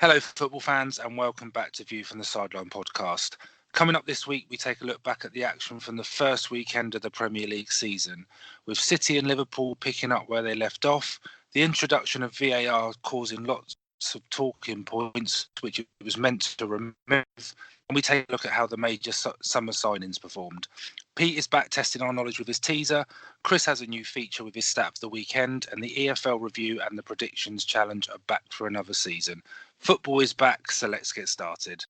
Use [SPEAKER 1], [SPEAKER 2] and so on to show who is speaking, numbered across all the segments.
[SPEAKER 1] Hello, football fans, and welcome back to View from the Sideline podcast. Coming up this week, we take a look back at the action from the first weekend of the Premier League season, with City and Liverpool picking up where they left off, the introduction of VAR causing lots of talking points, which it was meant to remove, and we take a look at how the major summer signings performed. Pete is back testing our knowledge with his teaser, Chris has a new feature with his stat of the weekend, and the EFL review and the predictions challenge are back for another season. Football is back, so let's get started.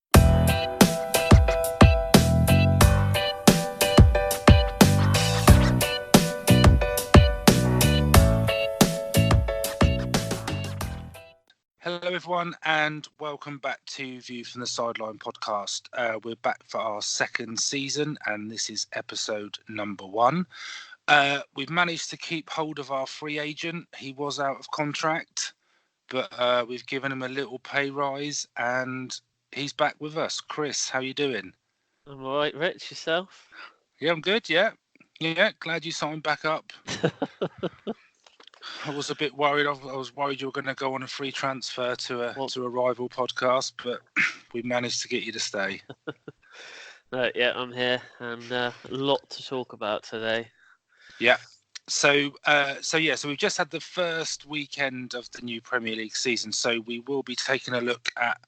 [SPEAKER 1] Hello everyone and welcome back to View from the Sideline podcast. We're back for our second season and this is episode number 1. We've managed to keep hold of our free agent. He was out of contract, but we've given him a little pay rise and he's back with us. Chris, how you doing?
[SPEAKER 2] I'm all right, Rich. Yourself?
[SPEAKER 1] Yeah, I'm good, yeah. Glad you signed back up. I was a bit worried. I was worried you were going to go on a free transfer to a rival podcast, but we managed to get you to stay.
[SPEAKER 2] Yeah, I'm here, and a lot to talk about today.
[SPEAKER 1] Yeah. So we've just had the first weekend of the new Premier League season. So we will be taking a look at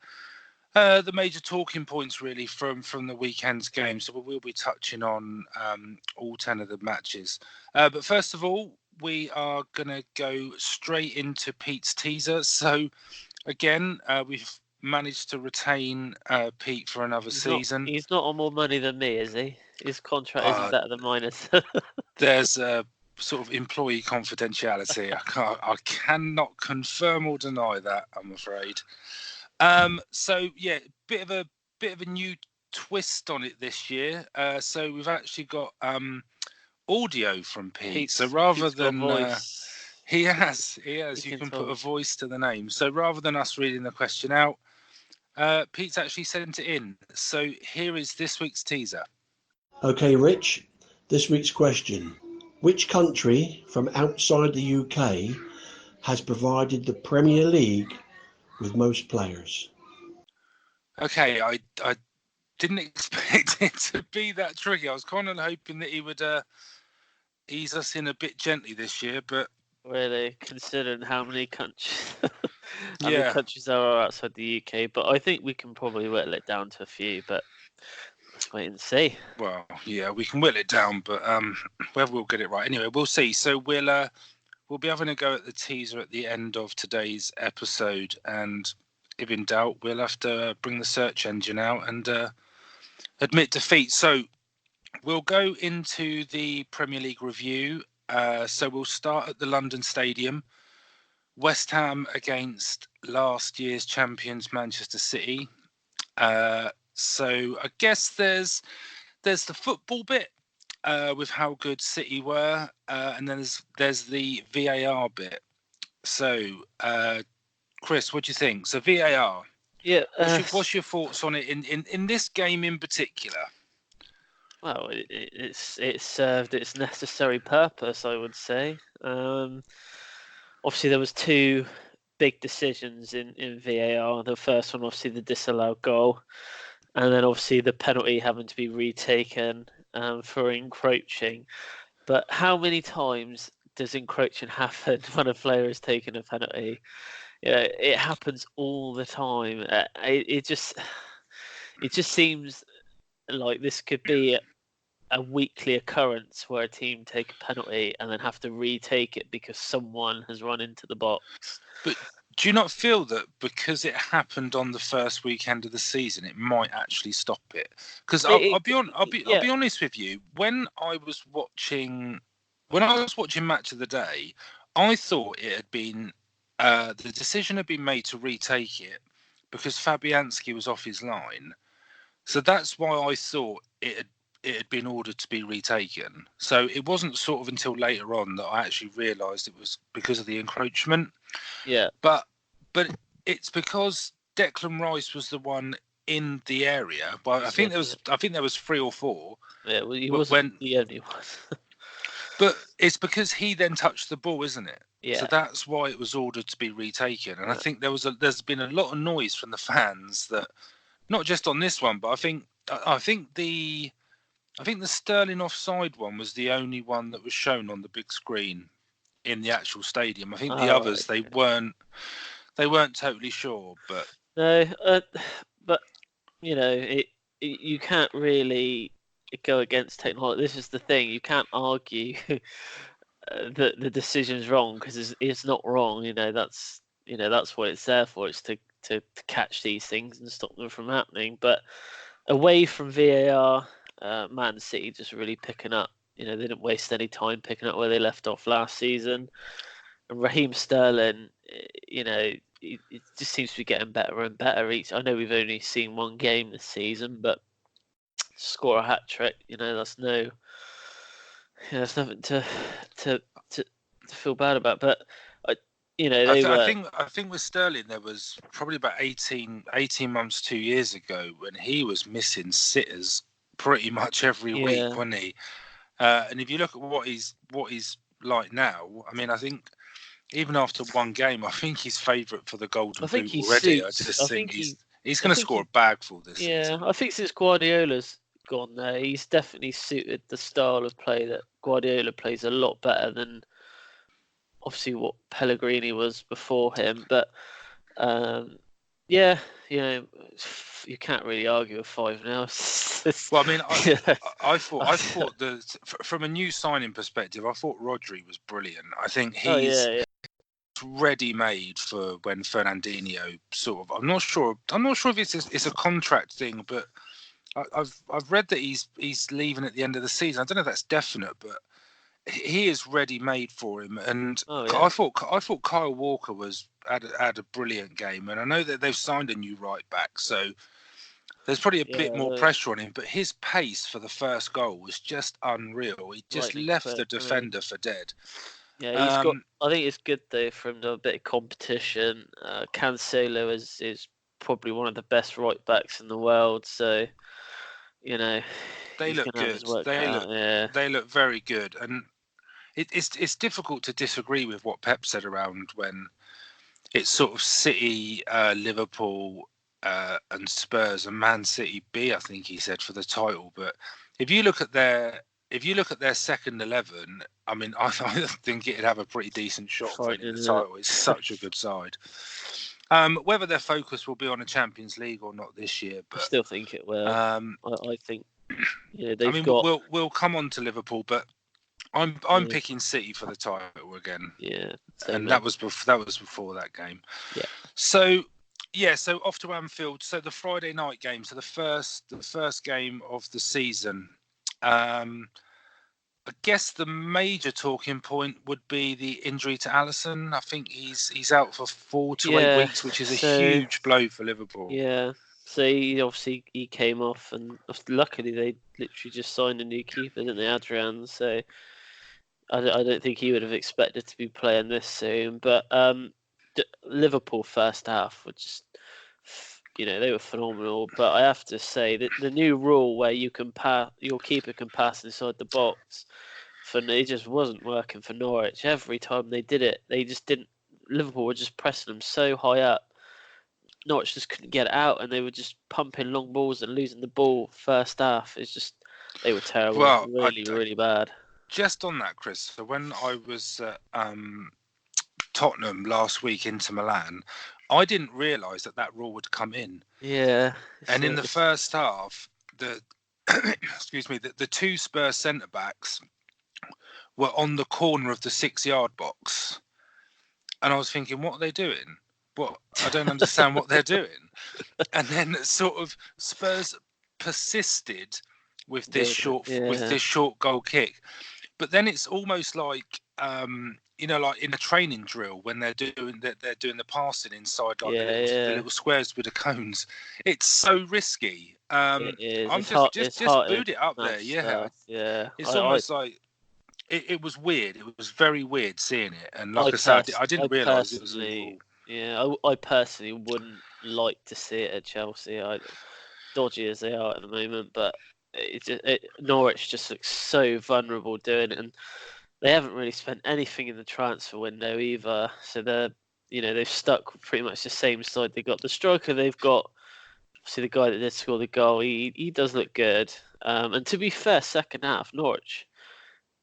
[SPEAKER 1] the major talking points really from the weekend's game. So we will be touching on all 10 of the matches. But first of all, we are going to go straight into Pete's teaser. So, again, we've managed to retain Pete for another season.
[SPEAKER 2] He's not on more money than me, is he? His contract isn't better than mine is.
[SPEAKER 1] There's a sort of employee confidentiality. I cannot confirm or deny that, I'm afraid. So, yeah, bit of a new twist on it this year. So we've actually got audio from Pete, so rather than he has you can put a voice to the name, so rather than us reading the question out, Pete's actually sent it in. So here is this week's teaser.
[SPEAKER 3] Okay, Rich, this week's question: which country from outside the UK has provided the Premier League with most players?
[SPEAKER 1] Okay, I didn't expect it to be that tricky. I was kind of hoping that he would ease us in a bit gently this year, but
[SPEAKER 2] really, considering how many countries many countries there are outside the UK, but I think we can probably whittle it down to a few, but let's wait and see.
[SPEAKER 1] Well, yeah, we can whittle it down, but whether we'll get it right. Anyway, we'll see. So we'll be having a go at the teaser at the end of today's episode, and if in doubt, we'll have to bring the search engine out and admit defeat. So we'll go into the Premier League review. So we'll start at the London Stadium. West Ham against last year's champions Manchester City. So I guess there's the football bit with how good City were, and then there's the VAR bit. So Chris, what do you think? So VAR.
[SPEAKER 2] Yeah.
[SPEAKER 1] What's your thoughts on it in this game in particular?
[SPEAKER 2] Well, it served its necessary purpose, I would say. Obviously, there was two big decisions in VAR. The first one, obviously, the disallowed goal, and then obviously the penalty having to be retaken for encroaching. But how many times does encroaching happen when a player is taking a penalty? It happens all the time. It just seems like this could be a weekly occurrence where a team take a penalty and then have to retake it because someone has run into the box.
[SPEAKER 1] But do you not feel that because it happened on the first weekend of the season, it might actually stop it? Because I'll be honest with you. When I was watching Match of the Day, I thought it had been the decision had been made to retake it because Fabianski was off his line. So that's why I thought it had been ordered to be retaken. So it wasn't sort of until later on that I actually realised it was because of the encroachment.
[SPEAKER 2] Yeah.
[SPEAKER 1] But it's because Declan Rice was the one in the area. But I think there was 3 or 4.
[SPEAKER 2] Yeah, well, he wasn't the only one.
[SPEAKER 1] But it's because he then touched the ball, isn't it?
[SPEAKER 2] Yeah.
[SPEAKER 1] So that's why it was ordered to be retaken. And I think there's been a lot of noise from the fans that, not just on this one, but I think the Sterling offside one was the only one that was shown on the big screen in the actual stadium. I think the others
[SPEAKER 2] Right.
[SPEAKER 1] they weren't totally sure, but
[SPEAKER 2] No, but you can't really go against technology. This is the thing. You can't argue that the decision's wrong because it's not wrong. That's what it's there for. It's to catch these things and stop them from happening. But away from VAR, Man City just really picking up. They didn't waste any time picking up where they left off last season. And Raheem Sterling, it just seems to be getting better and better each. I know we've only seen one game this season, but score a hat trick, that's nothing to feel bad about. But I
[SPEAKER 1] think with Sterling there was probably about 18 months, 2 years ago when he was missing sitters pretty much every week, wasn't he? And if you look at what he's like now, I mean, I think even after one game, I think he's favourite for the Golden Boot already. I just think he's going to score a bagful this season.
[SPEAKER 2] I think since Guardiola's gone there, he's definitely suited the style of play that Guardiola plays a lot better than obviously what Pellegrini was before him. But you can't really argue with 5 now.
[SPEAKER 1] Well, I mean, I thought that from a new signing perspective, I thought Rodri was brilliant. I think he's ready-made for when Fernandinho sort of. I'm not sure if it's a contract thing, but I've read that he's leaving at the end of the season. I don't know if that's definite, but he is ready-made for him. And I thought Kyle Walker had a brilliant game, and I know that they've signed a new right back, so there's probably a bit more pressure on him. But his pace for the first goal was just unreal. He just left the defender for dead.
[SPEAKER 2] Yeah, I think it's good though for him to have a bit of competition. Cancelo is probably one of the best right backs in the world, so
[SPEAKER 1] they look good. They look very good, and it's difficult to disagree with what Pep said around when it's sort of City, Liverpool, and Spurs and Man City B, I think he said, for the title. But if you look at their second 11, I mean, I think it'd have a pretty decent shot for winning the title. It's such a good side. Whether their focus will be on a Champions League or not this year, but
[SPEAKER 2] I still think it will. I think they've
[SPEAKER 1] we'll come on to Liverpool, but I'm picking City for the title again.
[SPEAKER 2] Yeah,
[SPEAKER 1] and that was before that game.
[SPEAKER 2] Yeah.
[SPEAKER 1] So off to Anfield. So the Friday night game. So the first game of the season. I guess the major talking point would be the injury to Alisson. I think he's out for 4 to 8 weeks, which is a huge blow for Liverpool.
[SPEAKER 2] Yeah. So he came off, and luckily they literally just signed a new keeper, didn't they, Adrian? So I don't think he would have expected to be playing this soon. But Liverpool first half were just, they were phenomenal. But I have to say that the new rule where your keeper can pass inside the box, it just wasn't working for Norwich. Every time they did it, they just didn't. Liverpool were just pressing them so high up. Norwich just couldn't get it out, and they were just pumping long balls and losing the ball first half. It's just, they were terrible.
[SPEAKER 1] Well,
[SPEAKER 2] really bad.
[SPEAKER 1] Just on that, Chris, so when I was at Tottenham last week into Milan, I didn't realise that rule would come in.
[SPEAKER 2] Yeah.
[SPEAKER 1] And in the first half, the two Spurs centre-backs were on the corner of the 6-yard box. And I was thinking, what are they doing? I don't understand what they're doing. And then sort of Spurs persisted with this short goal kick. But then it's almost like like in a training drill when they're doing the passing inside the little squares with the cones. It's so risky.
[SPEAKER 2] It is.
[SPEAKER 1] I'm just boot it up there. Yeah.
[SPEAKER 2] Yeah.
[SPEAKER 1] It's almost like it was weird. It was very weird seeing it. And like I said, I didn't realise it was illegal.
[SPEAKER 2] Yeah, I personally wouldn't like to see it at Chelsea. Dodgy as they are at the moment, but Norwich just looks so vulnerable doing it. And they haven't really spent anything in the transfer window either. So they've stuck pretty much the same side. They got the striker they've got. Obviously, the guy that did score the goal, he does look good. And to be fair, second half Norwich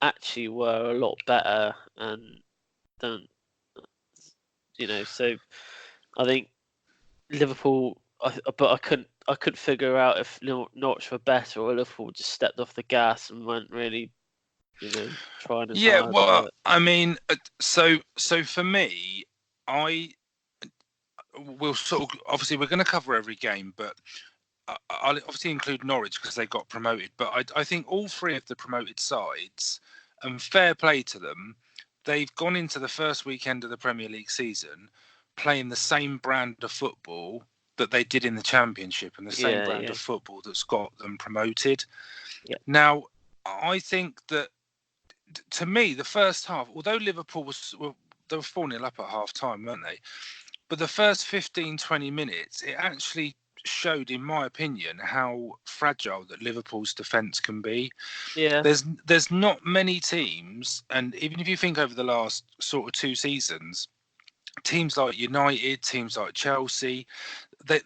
[SPEAKER 2] actually were a lot better and don't. So I think Liverpool, but I couldn't figure out if Norwich were better or Liverpool just stepped off the gas and weren't really, trying as hard.
[SPEAKER 1] Well, I mean, so for me, we'll sort of, obviously we're going to cover every game, but I'll obviously include Norwich because they got promoted. But I think all three of the promoted sides, and fair play to them, they've gone into the first weekend of the Premier League season playing the same brand of football that they did in the Championship and the same brand of football that's got them promoted.
[SPEAKER 2] Yeah.
[SPEAKER 1] Now, I think that, to me, the first half, although Liverpool they were 4-0 up at half time, weren't they? But the first 15, 20 minutes, it actually showed, in my opinion, how fragile that Liverpool's defence can be.
[SPEAKER 2] Yeah.
[SPEAKER 1] There's not many teams, and even if you think over the last sort of 2 seasons, teams like United, teams like Chelsea,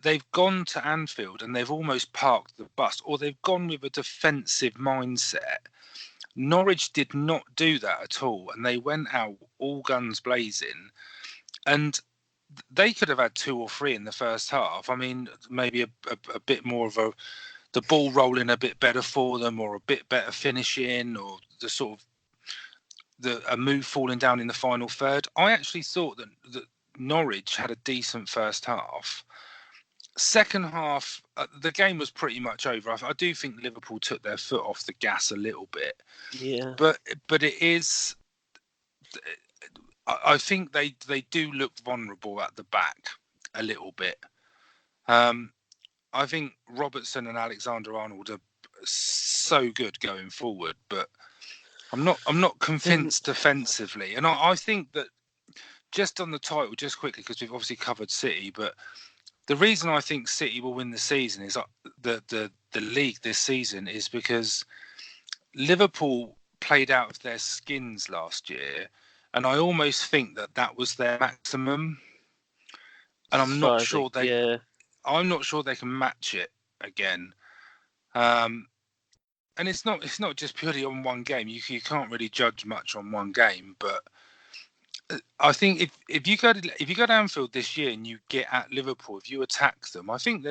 [SPEAKER 1] they've gone to Anfield and they've almost parked the bus, or they've gone with a defensive mindset. Norwich did not do that at all, and they went out all guns blazing, and they could have had 2 or 3 in the first half. I mean, maybe a bit more of the ball rolling a bit better for them, or a bit better finishing, or the sort of a move falling down in the final third. I actually thought that Norwich had a decent first half. Second half, the game was pretty much over. I do think Liverpool took their foot off the gas a little bit.
[SPEAKER 2] Yeah.
[SPEAKER 1] But it is, I think they do look vulnerable at the back a little bit. I think Robertson and Alexander-Arnold are so good going forward, but I'm not convinced defensively. And I think that, just on the title, just quickly, because we've obviously covered City, but the reason I think City will win the season is the league this season is because Liverpool played out of their skins last year, and I almost think that was their maximum. And I'm not sure they can match it again. And it's not just purely on one game. You can't really judge much on one game, but I think if you go to Anfield this year and you get at Liverpool, if you attack them, I think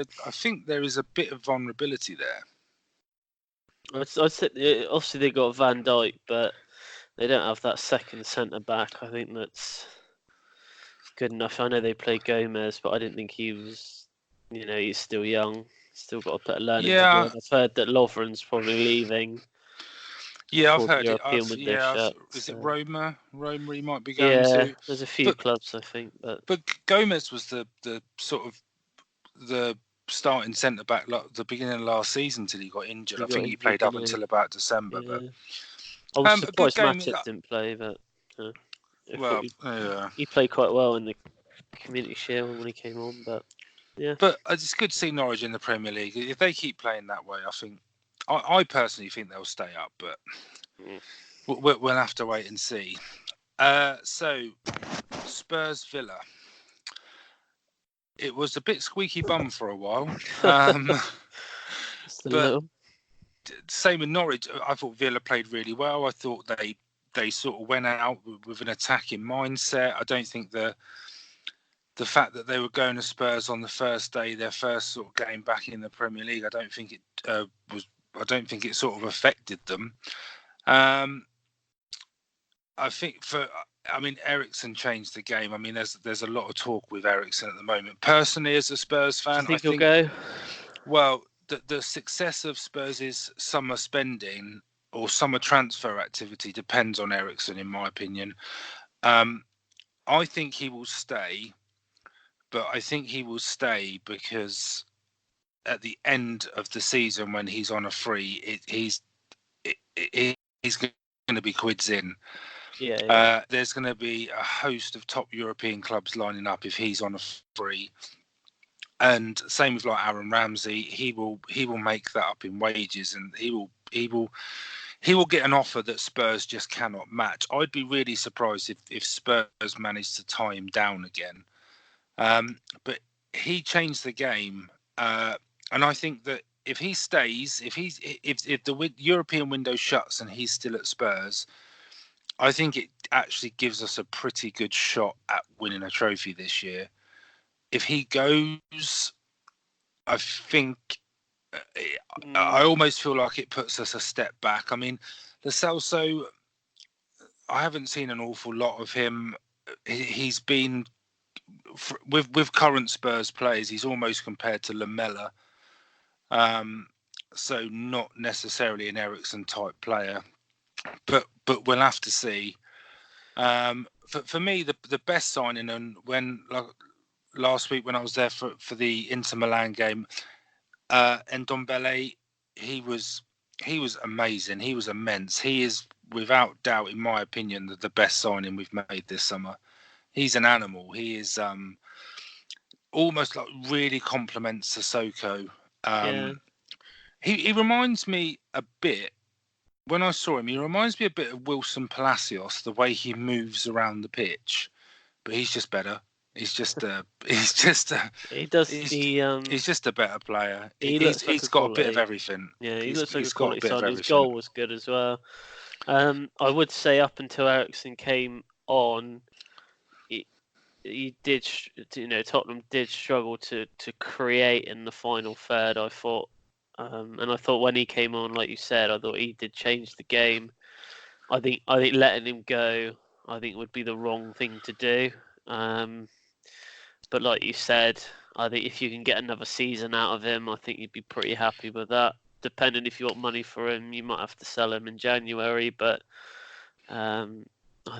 [SPEAKER 1] there is a bit of vulnerability there.
[SPEAKER 2] I'd say, obviously they got Van Dijk, but they don't have that second centre back. I think that's good enough. I know they play Gomez, but I didn't think he was. He's still young. Still got a bit of learning to do. I've heard that Lovren's probably leaving.
[SPEAKER 1] Yeah, I've heard it. Is it Roma? Roma he might be going to.
[SPEAKER 2] There's a few clubs, I think.
[SPEAKER 1] But Gomez was the sort of the starting centre back the beginning of last season till he got injured. I think he played up until about December.
[SPEAKER 2] Yeah.
[SPEAKER 1] But
[SPEAKER 2] I was surprised Matip didn't play, but he played quite well in the Community Shield when he came on. But yeah,
[SPEAKER 1] but it's good to see Norwich in the Premier League. If they keep playing that way, I think. I personally think they'll stay up, but we'll have to wait and see. So, Spurs Villa. It was a bit squeaky bum for a while. But same with Norwich. I thought Villa played really well. I thought they sort of went out with an attacking mindset. I don't think the fact that they were going to Spurs on the first day, their first sort of game back in the Premier League, I don't think it sort of affected them. I think Eriksen changed the game. I mean, there's a lot of talk with Eriksen at the moment. Personally, as a Spurs fan,
[SPEAKER 2] I think he'll go.
[SPEAKER 1] Well, the success of Spurs' summer spending or summer transfer activity depends on Eriksen, in my opinion. I think he will stay, but I think he will stay because at the end of the season, when he's on a free, he's going to be quids in.
[SPEAKER 2] Yeah.
[SPEAKER 1] There's going to be a host of top European clubs lining up if he's on a free, and same with like Aaron Ramsey. He will make that up in wages, and he he will get an offer that Spurs just cannot match. I'd be really surprised if Spurs managed to tie him down again. But he changed the game, and I think that if he stays, if the European window shuts and he's still at Spurs, I think it actually gives us a pretty good shot at winning a trophy this year. If he goes, I think I almost feel like it puts us a step back. I mean, Lo Celso, I haven't seen an awful lot of him. He's been with current Spurs players. He's almost compared to Lamela, so not necessarily an Eriksen type player. But we'll have to see. For me, the best signing, and when last week when I was there for the Inter Milan game, Ndombele, he was amazing. He was immense. He is without doubt, in my opinion, the best signing we've made this summer. He's an animal. He is almost like really complements Sissoko. He reminds me a bit. When I saw him, he reminds me a bit of Wilson Palacios, the way he moves around the pitch, but he's just better. He's just a better player. He's got a bit of everything.
[SPEAKER 2] Yeah, he looks like a quality sign. His goal was good as well. I would say up until Eriksen came on, he did, Tottenham did struggle to create in the final third, I thought. And I thought when he came on, like you said, I thought he did change the game. I think letting him go, I think would be the wrong thing to do. But like you said, I think if you can get another season out of him, I think you'd be pretty happy with that. Depending if you want money for him, you might have to sell him in January. But I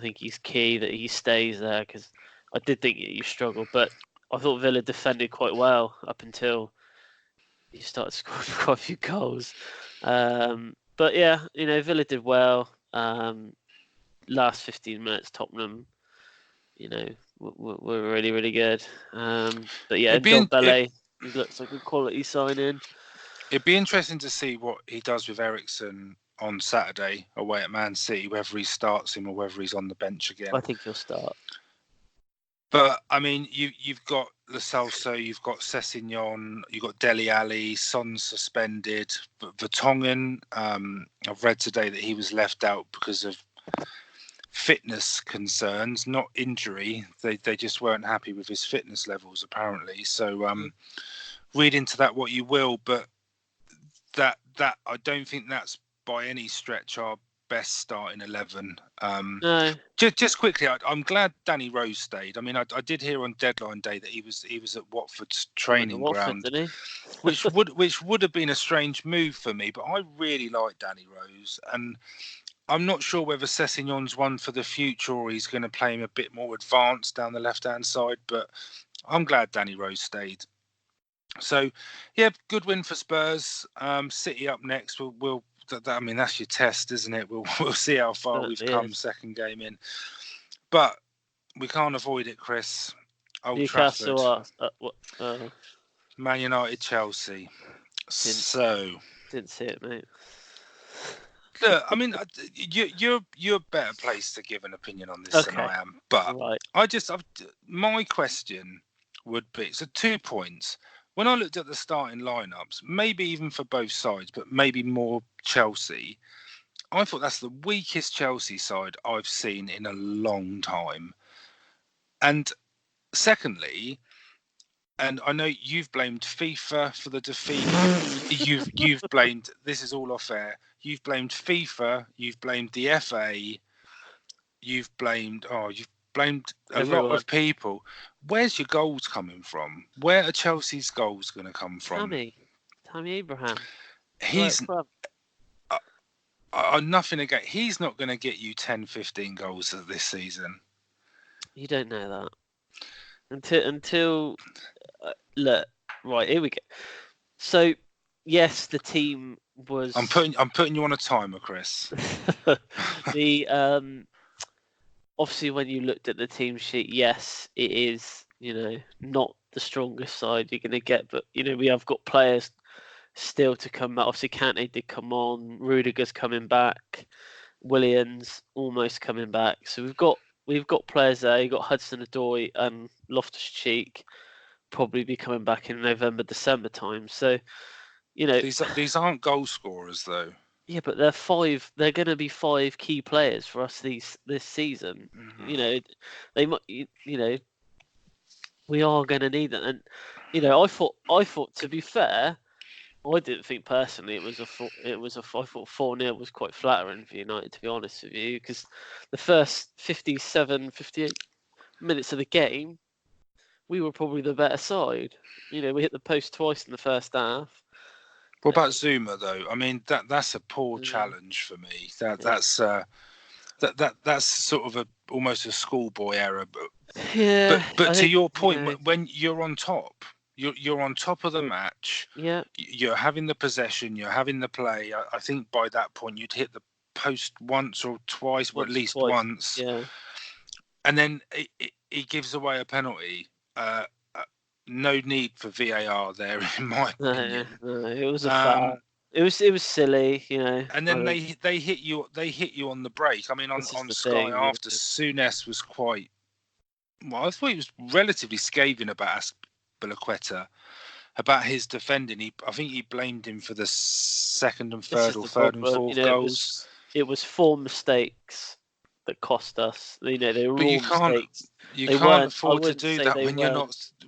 [SPEAKER 2] think he's key that he stays there, because I did think you struggled. But I thought Villa defended quite well up until you started scoring quite a few goals. But yeah, Villa did well. Last 15 minutes, Tottenham, were really, really good. But yeah, Ndombele, he looks like a quality signing.
[SPEAKER 1] It'd be interesting to see what he does with Eriksen on Saturday away at Man City, whether he starts him or whether he's on the bench again.
[SPEAKER 2] I think he'll start.
[SPEAKER 1] But I mean, you've got Lo Celso, you've got Sessegnon, you've got Dele Alli, Son suspended, but Vertonghen, I've read today that he was left out because of fitness concerns, not injury. They just weren't happy with his fitness levels, apparently. So read into that what you will, but that I don't think that's by any stretch our best starting 11.
[SPEAKER 2] No.
[SPEAKER 1] Just quickly, I'm glad Danny Rose stayed. I mean, I did hear on deadline day that he was at Watford's training ground,
[SPEAKER 2] didn't he?
[SPEAKER 1] which would have been a strange move for me. But I really like Danny Rose, and I'm not sure whether Sessegnon's one for the future or he's going to play him a bit more advanced down the left-hand side. But I'm glad Danny Rose stayed. So, yeah, good win for Spurs. City up next. I mean, that's your test, isn't it? We'll see how far we've come second game in. But we can't avoid it, Chris. Old
[SPEAKER 2] Newcastle
[SPEAKER 1] Trafford. Man United, Chelsea.
[SPEAKER 2] Didn't see it, mate.
[SPEAKER 1] Look, I mean, you're better placed to give an opinion on this than I am. But right. My question would be, so 2 points. When I looked at the starting lineups, maybe even for both sides, but maybe more Chelsea, I thought that's the weakest Chelsea side I've seen in a long time. And secondly, and I know you've blamed FIFA for the defeat. You've blamed, this is all off air. You've blamed FIFA. You've blamed the FA. You've blamed a lot of people. Where's your goals coming from? Where are Chelsea's goals going to come from?
[SPEAKER 2] Tammy Abraham.
[SPEAKER 1] He's nothing again. He's not going to get you 10, 15 goals this season.
[SPEAKER 2] You don't know that until look. Right, here we go. So yes, the team was.
[SPEAKER 1] I'm putting you on a timer, Chris.
[SPEAKER 2] The obviously, when you looked at the team sheet, yes, it is, not the strongest side you're going to get. But, we have got players still to come back. Obviously, Kante did come on. Rudiger's coming back. Williams almost coming back. So we've got players there. You've got Hudson-Odoi and Loftus-Cheek probably be coming back in November, December time. So,
[SPEAKER 1] these aren't goal scorers though.
[SPEAKER 2] Yeah, but they're going to be 5 key players for us this season.
[SPEAKER 1] Mm-hmm.
[SPEAKER 2] They might. We are going to need them. And I thought to be fair, I didn't think personally I thought 4-0 was quite flattering for United, to be honest with you, because the first 57, 58 minutes of the game, we were probably the better side. We hit the post twice in the first half.
[SPEAKER 1] What about Zuma though? I mean, that's a poor challenge for me. That's sort of almost a schoolboy error. But to your point, when you're on top, you're on top of the match.
[SPEAKER 2] Yeah.
[SPEAKER 1] You're having the possession. You're having the play. I think by that point you'd hit the post once or twice, or at least once.
[SPEAKER 2] Yeah.
[SPEAKER 1] And then he gives away a penalty. No need for VAR there, in my opinion.
[SPEAKER 2] No, it was a foul. It was silly,
[SPEAKER 1] And then they hit you on the break. I mean, on Sky after Souness was quite. Well, I thought he was relatively scathing about Aspilicueta, about his defending. I think he blamed him for the second and third and fourth goals.
[SPEAKER 2] It was 4 mistakes that cost us. They were all mistakes.
[SPEAKER 1] You can't afford to do that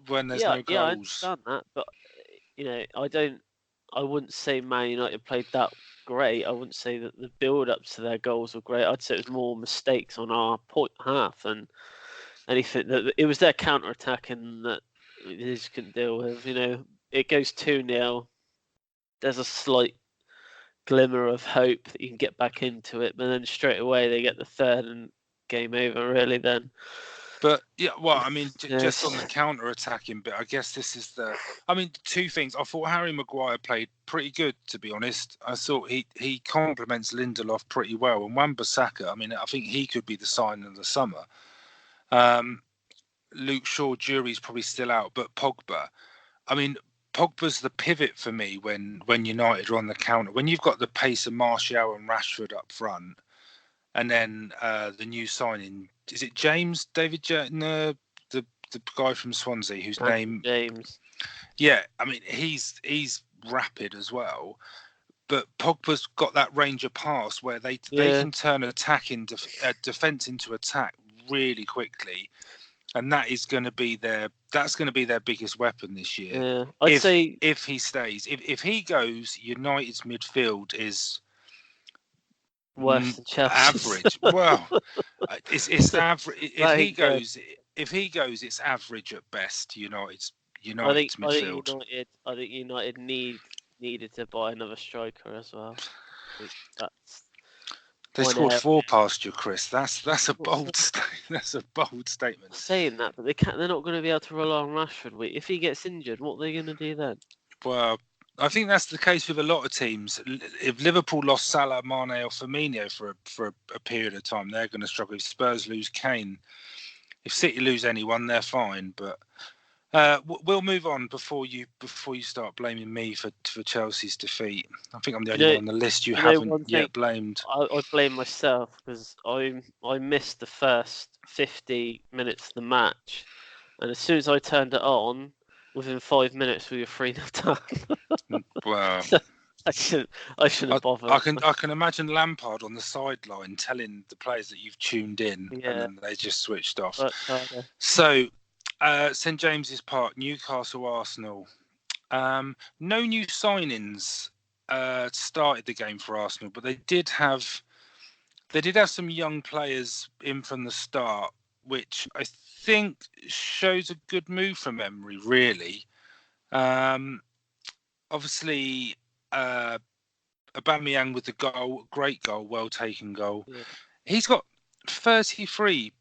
[SPEAKER 1] when there's no goals.
[SPEAKER 2] Yeah, I understand that, but I wouldn't say Man United played that great. I wouldn't say that the build-up to their goals were great. I'd say it was more mistakes on our half and anything. That it was their counter-attacking that they just couldn't deal with. It goes 2-0. There's a slight glimmer of hope that you can get back into it, but then straight away they get the third and game over. Really, then.
[SPEAKER 1] But yeah, well, I mean, just on the counter-attacking bit, I guess this is two things. I thought Harry Maguire played pretty good, to be honest. I thought he complements Lindelof pretty well, and Wan-Bissaka, I think he could be the sign of the summer. Luke Shaw, jury's probably still out, but Pogba, Pogba's the pivot for me when United are on the counter. When you've got the pace of Martial and Rashford up front, and then the new signing, is it David James, the guy from Swansea whose name
[SPEAKER 2] James?
[SPEAKER 1] Yeah, he's rapid as well, but Pogba's got that range of pass where they can turn defense into attack really quickly. And that's going to be their biggest weapon this year.
[SPEAKER 2] Yeah, I'd say
[SPEAKER 1] if he stays, if he goes, United's midfield is
[SPEAKER 2] worse than Chelsea.
[SPEAKER 1] Average. Well, it's average. If he goes, it's average at best. United's midfield.
[SPEAKER 2] I think United needed to buy another striker as well.
[SPEAKER 1] They scored 4 past you, Chris. That's a bold statement.
[SPEAKER 2] Saying that, but they're not going to be able to rely on Rashford. If he gets injured, what are they going to do then?
[SPEAKER 1] Well, I think that's the case with a lot of teams. If Liverpool lost Salah, Mane, or Firmino for a period of time, they're going to struggle. If Spurs lose Kane, if City lose anyone, they're fine. But we'll move on before you start blaming me for Chelsea's defeat. I think I'm the only one on the list you haven't yet blamed.
[SPEAKER 2] I blame myself because I missed the first 50 minutes of the match, and as soon as I turned it on, within 5 minutes we were 3-0 down.
[SPEAKER 1] Wow.
[SPEAKER 2] I shouldn't bother.
[SPEAKER 1] I can imagine Lampard on the sideline telling the players that you've tuned in, and then they just switched off. So. St James's Park, Newcastle, Arsenal. No new signings started the game for Arsenal, but they did have some young players in from the start, which I think shows a good move from Emery, really. Obviously, Aubameyang with the goal, great goal, well taken goal. Yeah. He's got 33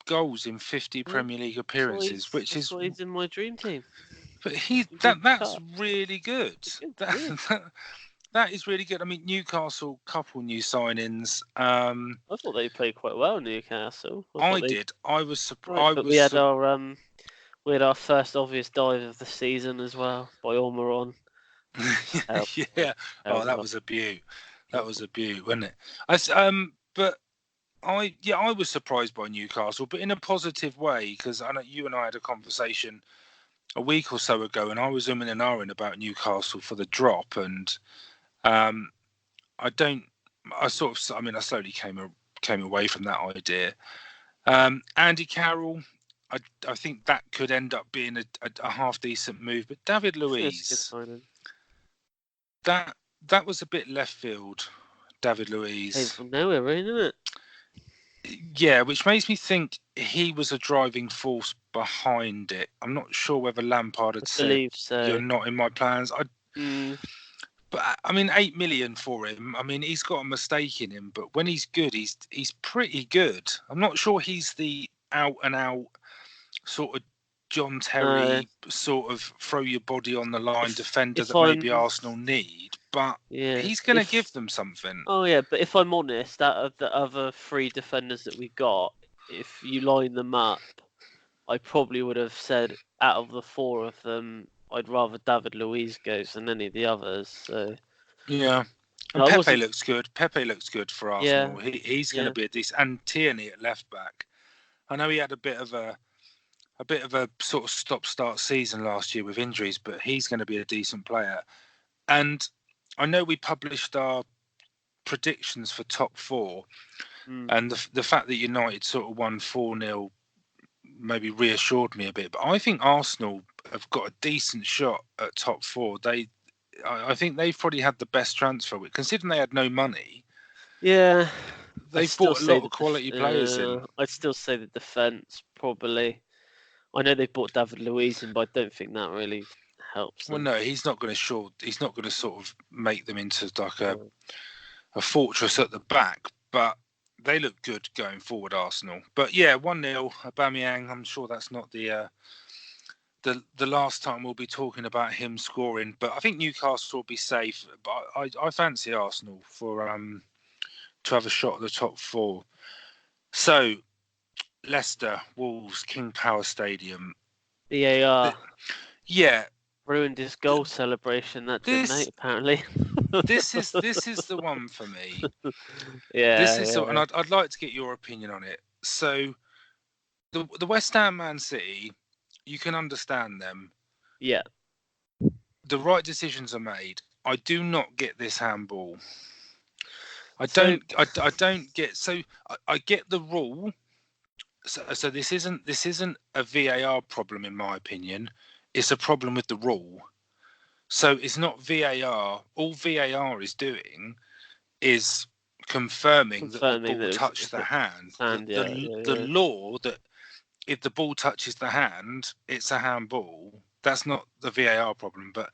[SPEAKER 1] goals in 50 Premier League appearances, which is
[SPEAKER 2] why he's in my dream team.
[SPEAKER 1] But that's really good. That is really good. Newcastle, couple new signings. I
[SPEAKER 2] thought they played quite well, Newcastle.
[SPEAKER 1] I did. I was surprised.
[SPEAKER 2] We had our first obvious dive of the season as well by Almiron.
[SPEAKER 1] Yeah. Oh, that was a beaut. That was a beaut, wasn't it? But I was surprised by Newcastle, but in a positive way, because I know you and I had a conversation a week or so ago, and I was umming and ahhing about Newcastle for the drop, and I slowly came away from that idea. Andy Carroll, I think that could end up being a half decent move, but David Luiz, that was a bit left field. David Luiz
[SPEAKER 2] came from nowhere, really, didn't it?
[SPEAKER 1] Yeah, which makes me think he was a driving force behind it. I'm not sure whether Lampard had said, "You're not in my plans." But I mean, 8 million for him. I mean, he's got a mistake in him, but when he's good, he's pretty good. I'm not sure he's the out and out sort of John Terry sort of throw your body on the line defender that maybe Arsenal need, but he's going to give them something.
[SPEAKER 2] Oh yeah, but if I'm honest, out of the other 3 defenders that we got, if you line them up, I probably would have said out of the 4 of them, I'd rather David Luiz goes than any of the others. So
[SPEAKER 1] yeah, and Pepe looks good. Pepe looks good for Arsenal. Yeah. He's going to be a decent. And Tierney at left back. I know he had a bit of a sort of stop-start season last year with injuries, but he's going to be a decent player. And I know we published our predictions for top 4, and the fact that United sort of won 4-0 maybe reassured me a bit. But I think Arsenal have got a decent shot at top 4. I think they've probably had the best transfer, considering they had no money.
[SPEAKER 2] Yeah,
[SPEAKER 1] they've bought a lot of quality players in.
[SPEAKER 2] I'd still say the defence probably. I know they bought David Luiz in, but I don't think that really helps them.
[SPEAKER 1] Well, no, he's not going to sort of make them into like a fortress at the back, but they look good going forward, Arsenal. But yeah, 1-0, Aubameyang. I'm sure that's not the last time we'll be talking about him scoring. But I think Newcastle will be safe. But I fancy Arsenal for to have a shot at the top 4. So Leicester, Wolves, King Power Stadium.
[SPEAKER 2] VAR.
[SPEAKER 1] Yeah.
[SPEAKER 2] Ruined his goal celebration that night, apparently.
[SPEAKER 1] This is the one for me.
[SPEAKER 2] And
[SPEAKER 1] I'd like to get your opinion on it. So the West Ham Man City, you can understand them.
[SPEAKER 2] Yeah.
[SPEAKER 1] The right decisions are made. I do not get this handball. I don't get. So I get the rule. So this isn't a VAR problem, in my opinion. It's a problem with the rule. So it's not VAR. All VAR is doing is confirming that the ball touched the hand. The law that if the ball touches the hand, it's a handball. That's not the VAR problem. But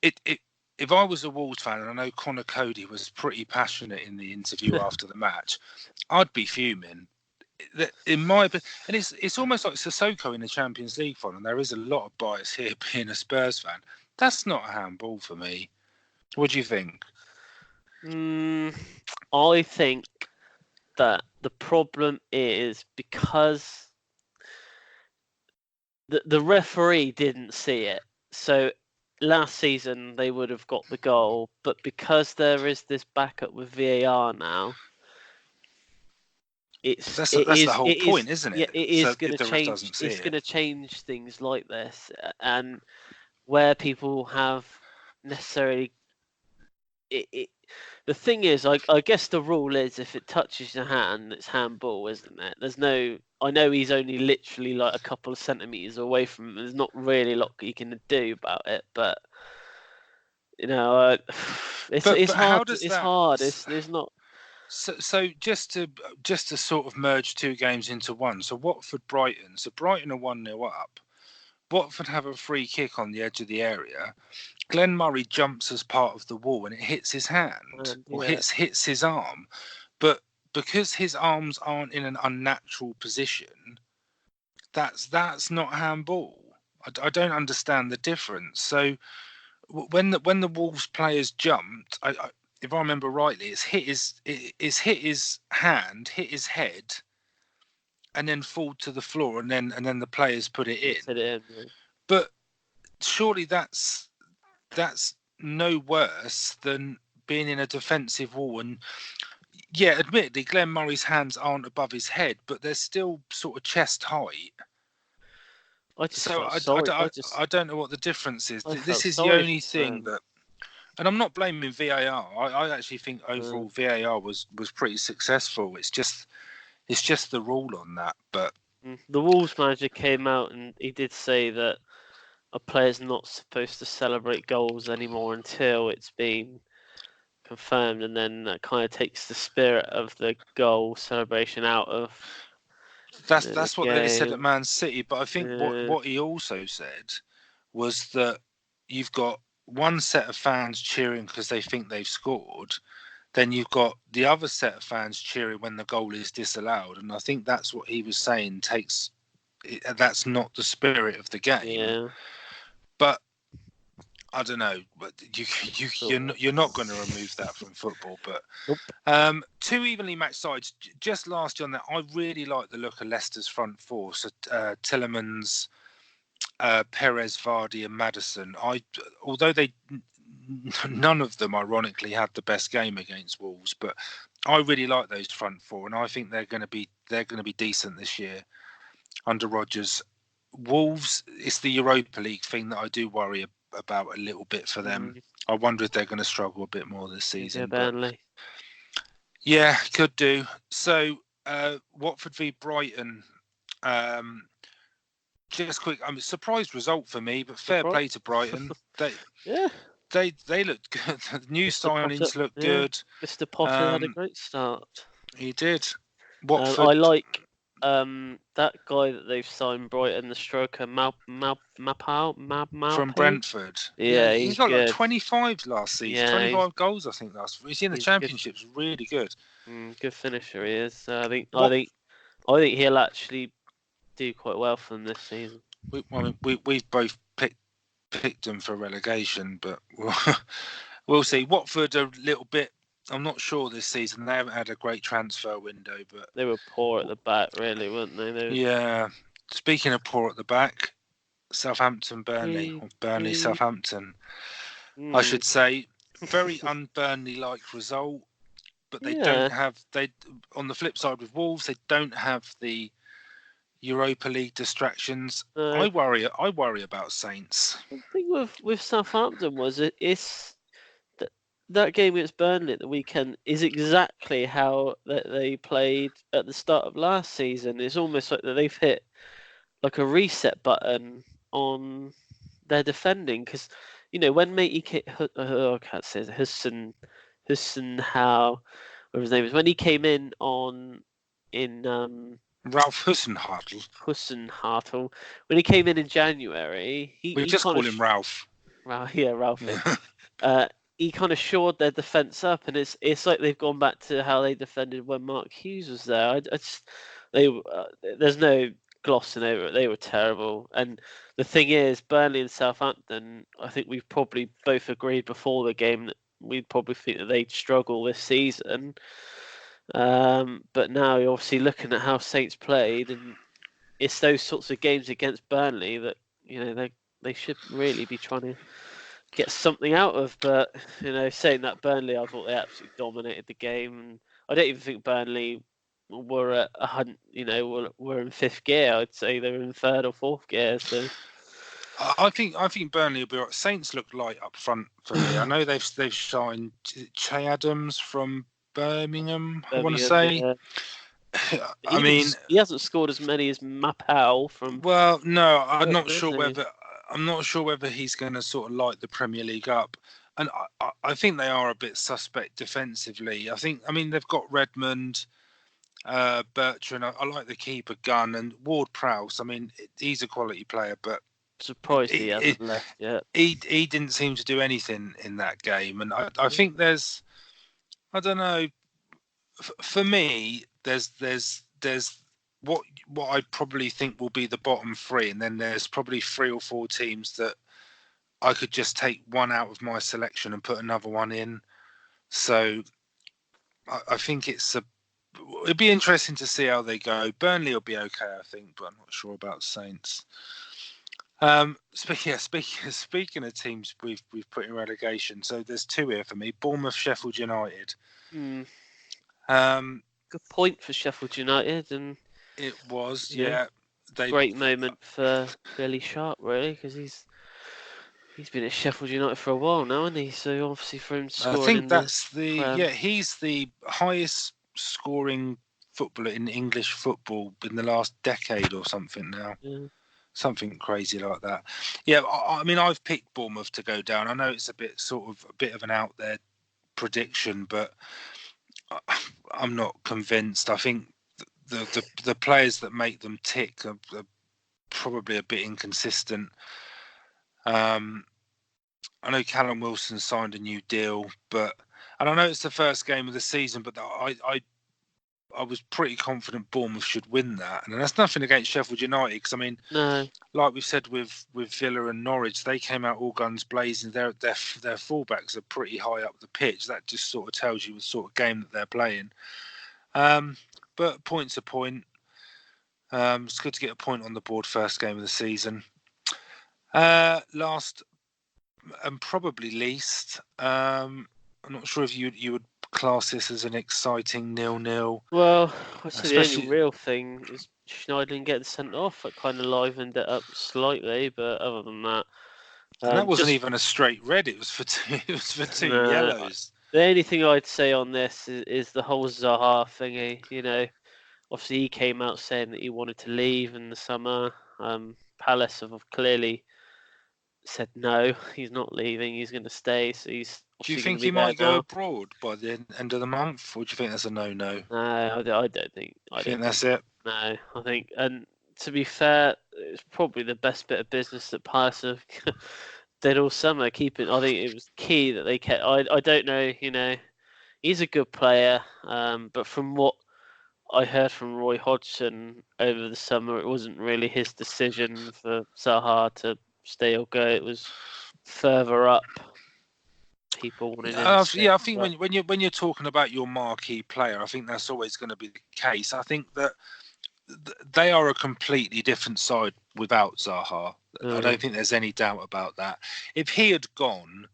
[SPEAKER 1] if I was a Wolves fan, and I know Connor Cody was pretty passionate in the interview after the match, I'd be fuming. In my opinion, and it's almost like Sissoko in the Champions League final, and there is a lot of bias here being a Spurs fan. That's not a handball for me. What do you think?
[SPEAKER 2] I think that the problem is because the referee didn't see it. So last season they would have got the goal, but because there is this backup with VAR now,
[SPEAKER 1] that's the whole point, isn't it?
[SPEAKER 2] Yeah, it is going to change. It's going to change things like this, and where people have necessarily. The thing is, I guess the rule is if it touches your hand, it's handball, isn't it? There's no. I know he's only literally like a couple of centimeters away from him. There's not really a lot you can do about it, but it's hard. It's hard. There's not.
[SPEAKER 1] So just to sort of merge 2 games into one. So Watford Brighton. So Brighton are 1-0 up. Watford have a free kick on the edge of the area. Glenn Murray jumps as part of the wall and it hits his hand or hits his arm. But because his arms aren't in an unnatural position, that's not handball. I don't understand the difference. So when the Wolves players jumped, if I remember rightly, it's hit his hand, hit his head, and then fall to the floor, and then the players put it in. But surely that's no worse than being in a defensive wall. And yeah, admittedly, Glenn Murray's hands aren't above his head, but they're still sort of chest height.
[SPEAKER 2] I just
[SPEAKER 1] So
[SPEAKER 2] felt sorry.
[SPEAKER 1] I don't know what the difference is.
[SPEAKER 2] I
[SPEAKER 1] This
[SPEAKER 2] felt
[SPEAKER 1] is the
[SPEAKER 2] sorry
[SPEAKER 1] only
[SPEAKER 2] for
[SPEAKER 1] thing
[SPEAKER 2] him.
[SPEAKER 1] that, and I'm not blaming VAR. I actually think overall VAR was pretty successful. It's just the rule on that. But
[SPEAKER 2] The Wolves manager came out and he did say that a player's not supposed to celebrate goals anymore until it's been confirmed, and then that kind of takes the spirit of the goal celebration out of
[SPEAKER 1] that's what they said at
[SPEAKER 2] game.
[SPEAKER 1] Man City. But I think what he also said was that you've got one set of fans cheering because they think they've scored. Then you've got the other set of fans cheering when the goal is disallowed. And I think that's what he was saying that's not the spirit of the game.
[SPEAKER 2] Yeah.
[SPEAKER 1] But I don't know. But you're not going to remove that from football. But
[SPEAKER 2] nope.
[SPEAKER 1] Two evenly matched sides. Just lastly on that, I really like the look of Leicester's front four. So Tielemans, Perez, Vardy, and Maddison. Although none of them, ironically, had the best game against Wolves, but I really like those front four, and I think they're going to be decent this year under Rodgers. Wolves, it's the Europa League thing that I do worry about a little bit for them. I wonder if they're going to struggle a bit more this season.
[SPEAKER 2] Yeah, Burnley.
[SPEAKER 1] Yeah, could do. So Watford v Brighton. Just quick, surprise result for me, but fair play to Brighton. They look good. The new signings look good.
[SPEAKER 2] Mr. Potter had a great start.
[SPEAKER 1] He did. Watford.
[SPEAKER 2] I like that guy that they've signed, Brighton, the striker, Mapao
[SPEAKER 1] from Brentford.
[SPEAKER 2] Yeah,
[SPEAKER 1] he got
[SPEAKER 2] good.
[SPEAKER 1] like 25 last season. 25 goals, I think. He's in the Championship's really good.
[SPEAKER 2] Good finisher, he is. I think he'll actually do quite well for them this season.
[SPEAKER 1] We've both picked them for relegation, but we'll see. Watford a little bit. I'm not sure this season. They haven't had a great transfer window, but
[SPEAKER 2] they were poor at the back, really, weren't they?
[SPEAKER 1] Yeah. Speaking of poor at the back, Southampton, Burnley, or Burnley, Southampton. I should say, very un-Burnley-like result, but they don't have. On the flip side with Wolves, they don't have the Europa League distractions. I worry about Saints.
[SPEAKER 2] The thing with Southampton was it's that game against Burnley at the weekend is exactly how they played at the start of last season. It's almost like that they've hit like a reset button on their defending, because when Matey I can't say Hudson how whatever his name is, when he came in
[SPEAKER 1] Ralph
[SPEAKER 2] Hussenhartel, when he came in January,
[SPEAKER 1] we just call him Ralph.
[SPEAKER 2] Ralph. Yeah. He kind of shored their defence up, and it's like they've gone back to how they defended when Mark Hughes was there. There's no glossing over it. They were terrible. And the thing is, Burnley and Southampton, I think we've probably both agreed before the game that we probably think that they'd struggle this season. But now you're obviously looking at how Saints played, and it's those sorts of games against Burnley that they should really be trying to get something out of. But saying that, Burnley, I thought they absolutely dominated the game, and I don't even think Burnley were at were in fifth gear. I'd say they were in third or fourth gear. So
[SPEAKER 1] I think Burnley will be right. Saints look light up front for me. I know they've signed Che Adams from Birmingham. I want to say.
[SPEAKER 2] Yeah. He hasn't scored as many as Mapao from.
[SPEAKER 1] Well, no, I'm not sure whether he's going to sort of light the Premier League up, and I think they are a bit suspect defensively. They've got Redmond, Bertrand. I like the keeper Gunn and Ward-Prowse. He's a quality player, but
[SPEAKER 2] surprised he hasn't left yet.
[SPEAKER 1] He didn't seem to do anything in that game, and I think there's. I don't know. For me, there's what I probably think will be the bottom three, and then there's probably 3 or 4 teams that I could just take one out of my selection and put another one in. So I think it'd be interesting to see how they go. Burnley will be okay, I think, but I'm not sure about Saints. Speaking of teams we've put in relegation, so there's two here for me: Bournemouth, Sheffield United.
[SPEAKER 2] Good
[SPEAKER 1] Um,
[SPEAKER 2] point for Sheffield United, and
[SPEAKER 1] it was,
[SPEAKER 2] yeah,
[SPEAKER 1] They
[SPEAKER 2] great moment for Billy Sharp, really, because he's been at Sheffield United for a while now, hasn't he? So obviously for him scoring,
[SPEAKER 1] I think
[SPEAKER 2] in
[SPEAKER 1] that's
[SPEAKER 2] the
[SPEAKER 1] he's the highest scoring footballer in English football in the last decade or something now.
[SPEAKER 2] Yeah.
[SPEAKER 1] Something crazy like that. Yeah, I mean, I've picked Bournemouth to go down. I know it's a bit of an out there prediction, but I'm not convinced. I think the players that make them tick are probably a bit inconsistent. I know Callum Wilson signed a new deal, and I know it's the first game of the season, but I was pretty confident Bournemouth should win that, and that's nothing against Sheffield United, because I mean,
[SPEAKER 2] No,
[SPEAKER 1] like we've said with Villa and Norwich, they came out all guns blazing. Their fullbacks are pretty high up the pitch. That just sort of tells you the sort of game that they're playing. But point's a point. It's good to get a point on the board first game of the season. Last and probably least, I'm not sure if you would class this as an exciting 0-0.
[SPEAKER 2] well, I say the
[SPEAKER 1] Especially-
[SPEAKER 2] only real thing is Schneider getting sent off. It kind of livened it up slightly, but other than that,
[SPEAKER 1] And that wasn't
[SPEAKER 2] just-
[SPEAKER 1] even a straight red. It was for two. It was for two
[SPEAKER 2] No,
[SPEAKER 1] yellows.
[SPEAKER 2] The only thing I'd say on this is the whole Zaha thingy. You know, obviously he came out saying that he wanted to leave in the summer. Palace have clearly said no, he's not leaving. He's going to stay. So he's.
[SPEAKER 1] Do you
[SPEAKER 2] obviously
[SPEAKER 1] think
[SPEAKER 2] gonna
[SPEAKER 1] he
[SPEAKER 2] be there
[SPEAKER 1] might go
[SPEAKER 2] now.
[SPEAKER 1] abroad by the end of the month, or do you think that's a no-no?
[SPEAKER 2] No, I don't think.
[SPEAKER 1] I think that's it.
[SPEAKER 2] No, I think, and to be fair, it's probably the best bit of business that Palace have did all summer. Keeping, I think it was key that they kept. I don't know, you know, he's a good player, but from what I heard from Roy Hodgson over the summer, it wasn't really his decision for Zaha to stay or go. It was further up. People wanted him. to stay,
[SPEAKER 1] I think
[SPEAKER 2] but-
[SPEAKER 1] when you're talking about your marquee player, I think that's always going to be the case. I think that they are a completely different side without Zaha. I don't think there's any doubt about that. If he had gone,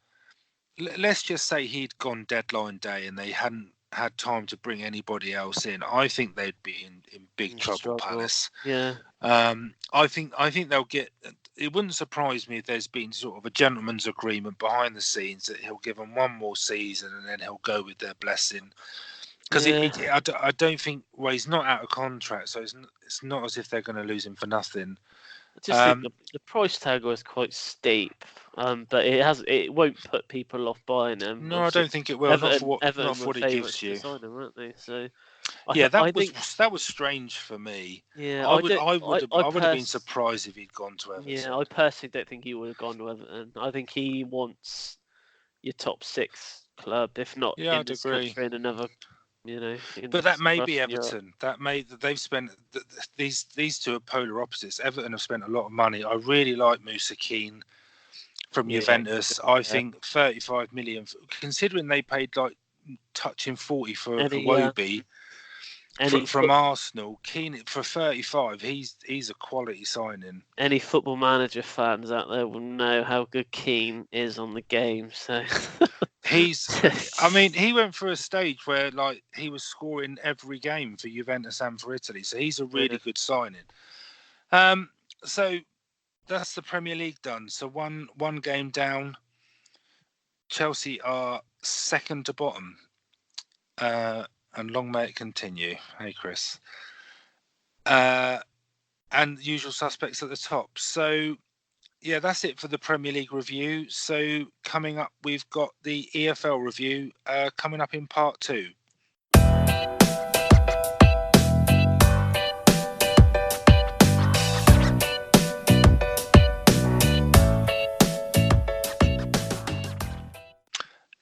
[SPEAKER 1] let's just say he'd gone deadline day and they hadn't had time to bring anybody else in, I think they'd be in big trouble,
[SPEAKER 2] struggle.
[SPEAKER 1] Palace.
[SPEAKER 2] Yeah.
[SPEAKER 1] I think they'll get. It wouldn't surprise me if there's been sort of a gentleman's agreement behind the scenes that he'll give them one more season and then he'll go with their blessing. Because I don't think. Well, he's not out of contract, so it's not as if they're going to lose him for nothing.
[SPEAKER 2] I just think the price tag was quite steep, but it won't put people off buying him.
[SPEAKER 1] No, I don't think it will. Not for what it gives you.
[SPEAKER 2] Sign him, weren't they? So
[SPEAKER 1] that was strange for me.
[SPEAKER 2] Yeah,
[SPEAKER 1] I would have been surprised if he'd gone to Everton.
[SPEAKER 2] Yeah, I personally don't think he would have gone to Everton. I think he wants your top 6 club, if not in this country, in another. You know,
[SPEAKER 1] but that may be Everton. They've spent these two are polar opposites. Everton have spent a lot of money. I really like Moussa Keane from Juventus. I think 35 million, considering they paid like touching 40 for Iwobi from Arsenal. Keane for 35. He's a quality signing.
[SPEAKER 2] Any Football Manager fans out there will know how good Keane is on the game. So.
[SPEAKER 1] He went through a stage where like he was scoring every game for Juventus and for Italy, so he's a really good signing. So that's the Premier League done. So one game down. Chelsea are second to bottom, and long may it continue. Hey, Chris, and usual suspects at the top. So. Yeah, that's it for the Premier League review. So coming up, we've got the EFL review coming up in part 2.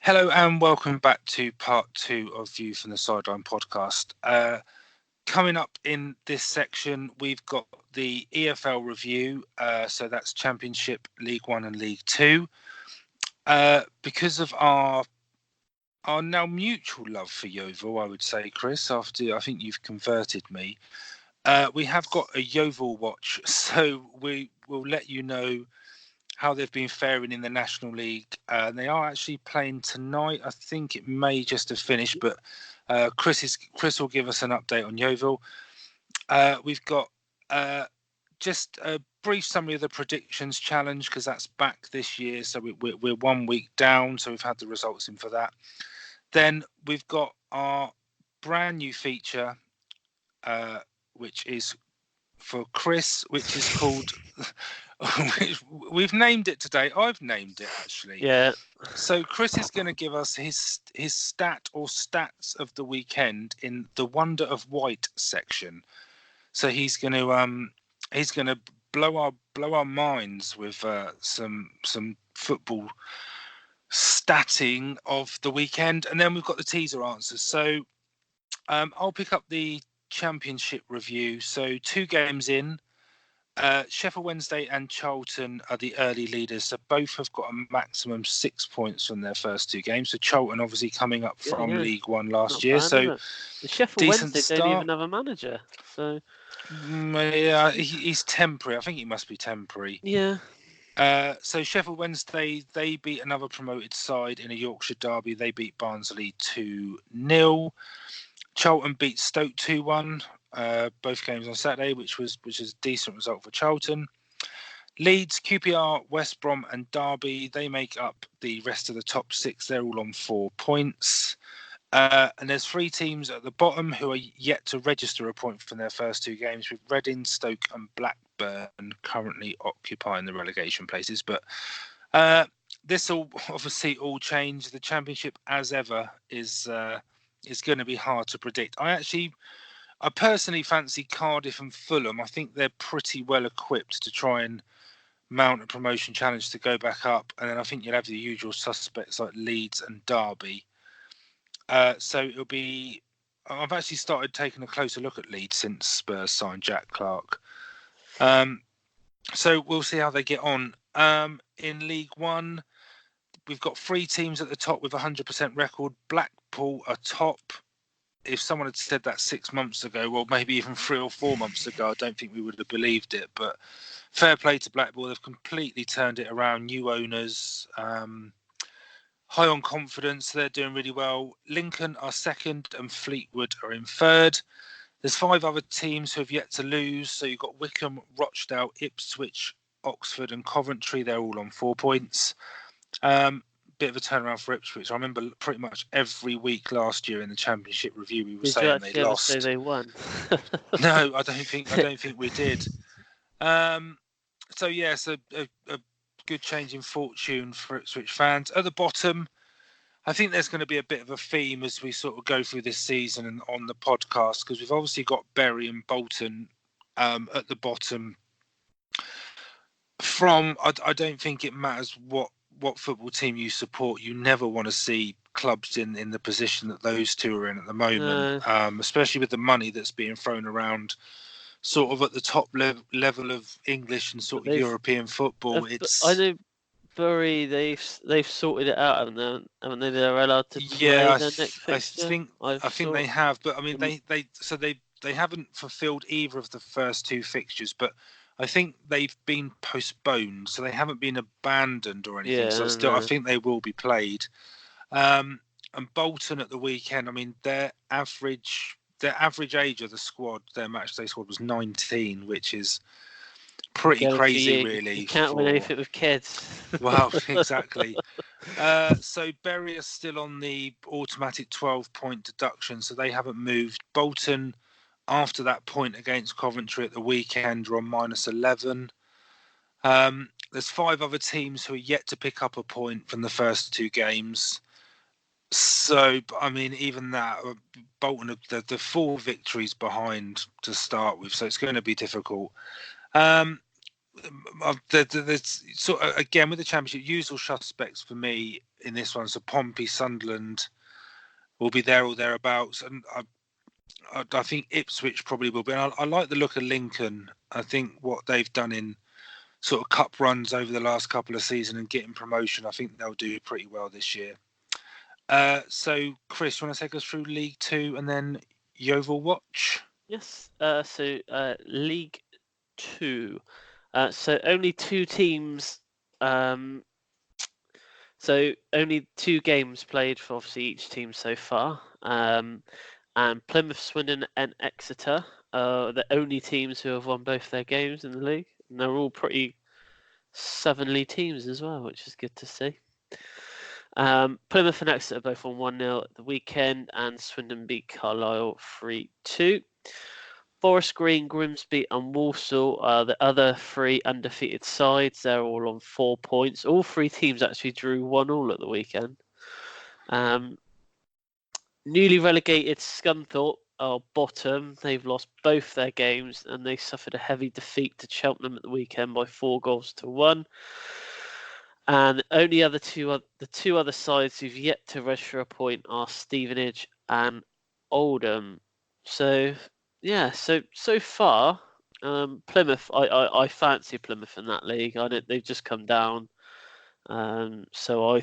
[SPEAKER 1] Hello and welcome back to part 2 of View from the Sideline podcast. Coming up in this section, we've got the EFL review. So that's Championship, League 1 and League 2. Because of our now mutual love for Yeovil, I would say, Chris, after I think you've converted me, we have got a Yeovil Watch. So we we'll let you know how they've been faring in the National League. They are actually playing tonight. I think it may just have finished, but Chris will give us an update on Yeovil. We've got just a brief summary of the predictions challenge, because that's back this year. So we're 1 week down. So we've had the results in for that. Then we've got our brand new feature, which is for Chris, which is called... We've named it today. I've named it, actually.
[SPEAKER 2] Yeah.
[SPEAKER 1] So Chris is going to give us his stat or stats of the weekend in the Wonder of White section. So he's going to blow our minds with some football statting of the weekend, and then we've got the teaser answers. So I'll pick up the Championship review. So 2 games in. Sheffield Wednesday and Charlton are the early leaders, so both have got a maximum 6 points from their first 2 games. So Charlton obviously coming up from League One last year, so
[SPEAKER 2] the Sheffield Wednesday
[SPEAKER 1] start.
[SPEAKER 2] don't even have a manager, so
[SPEAKER 1] yeah, he's temporary. I think he must be temporary.
[SPEAKER 2] Yeah.
[SPEAKER 1] So Sheffield Wednesday, they beat another promoted side in a Yorkshire derby. They beat Barnsley 2-0. Charlton beat Stoke 2-1. Both games on Saturday, which is a decent result for Charlton. Leeds, QPR, West Brom and Derby, they make up the rest of the top 6. They're all on 4 points. And there's 3 teams at the bottom who are yet to register a point from their first 2 games, with Reading, Stoke and Blackburn currently occupying the relegation places. But this will obviously all change. The Championship, as ever, is going to be hard to predict. I personally fancy Cardiff and Fulham. I think they're pretty well equipped to try and mount a promotion challenge to go back up. And then I think you'll have the usual suspects like Leeds and Derby. So it'll be... I've actually started taking a closer look at Leeds since Spurs signed Jack Clark. So we'll see how they get on. In League One, we've got 3 teams at the top with a 100% record. Blackpool are top. If someone had said that 6 months ago, well, maybe even 3 or 4 months ago, I don't think we would have believed it. But fair play to Blackpool. They've completely turned it around. New owners, high on confidence. They're doing really well. Lincoln are second and Fleetwood are in third. There's 5 other teams who have yet to lose. So you've got Wickham, Rochdale, Ipswich, Oxford and Coventry. They're all on 4 points. Bit of a turnaround for Ipswich. I remember pretty much every week last year in the Championship review we were saying they lost.
[SPEAKER 2] Did you say they won?
[SPEAKER 1] No, I don't think we did. So yes, a good change in fortune for Ipswich fans. At the bottom, I think there's going to be a bit of a theme as we sort of go through this season and on the podcast, because we've obviously got Bury and Bolton at the bottom. I don't think it matters what football team you support. You never want to see clubs in the position that those two are in at the moment, especially with the money that's being thrown around sort of at the top level of English and sort of European football.
[SPEAKER 2] I know Bury, they've sorted it out, haven't they? They're allowed to play their next fixture.
[SPEAKER 1] I think they have, but I mean they haven't fulfilled either of the first 2 fixtures, but I think they've been postponed, so they haven't been abandoned or anything. I think they will be played. And Bolton at the weekend, I mean, their average age of the squad, their matchday squad was 19, which is pretty crazy, really.
[SPEAKER 2] You can't win anything with kids.
[SPEAKER 1] Well, exactly. So Bury are still on the automatic 12-point deduction, so they haven't moved. Bolton, after that point against Coventry at the weekend, are on -11. There's 5 other teams who are yet to pick up a point from the first 2 games. So, I mean, even that, Bolton, the 4 victories behind to start with, so it's going to be difficult. There's sort of, again, with the Championship, usual suspects for me in this one. So Pompey, Sunderland will be there or thereabouts, and I think Ipswich probably will be. And I like the look of Lincoln. I think what they've done in sort of cup runs over the last couple of seasons and getting promotion, I think they'll do pretty well this year. So, Chris, you want to take us through League 2 and then Yeovil Watch?
[SPEAKER 2] Yes. So League 2. So only two teams. So only 2 games played for obviously each team so far. And Plymouth, Swindon, and Exeter are the only teams who have won both their games in the league. And they're all pretty Southernly teams as well, which is good to see. Plymouth and Exeter both won 1-0 at the weekend, and Swindon beat Carlisle 3-2. Forest Green, Grimsby, and Walsall are the other 3 undefeated sides. They're all on 4 points. All 3 teams actually drew 1-1 at the weekend. Newly relegated Scunthorpe are bottom. They've lost both their games, and they suffered a heavy defeat to Cheltenham at the weekend by 4-1. And only the 2 other sides who've yet to register a point are Stevenage and Oldham. So yeah, so far, Plymouth. I fancy Plymouth in that league. They've just come down, so I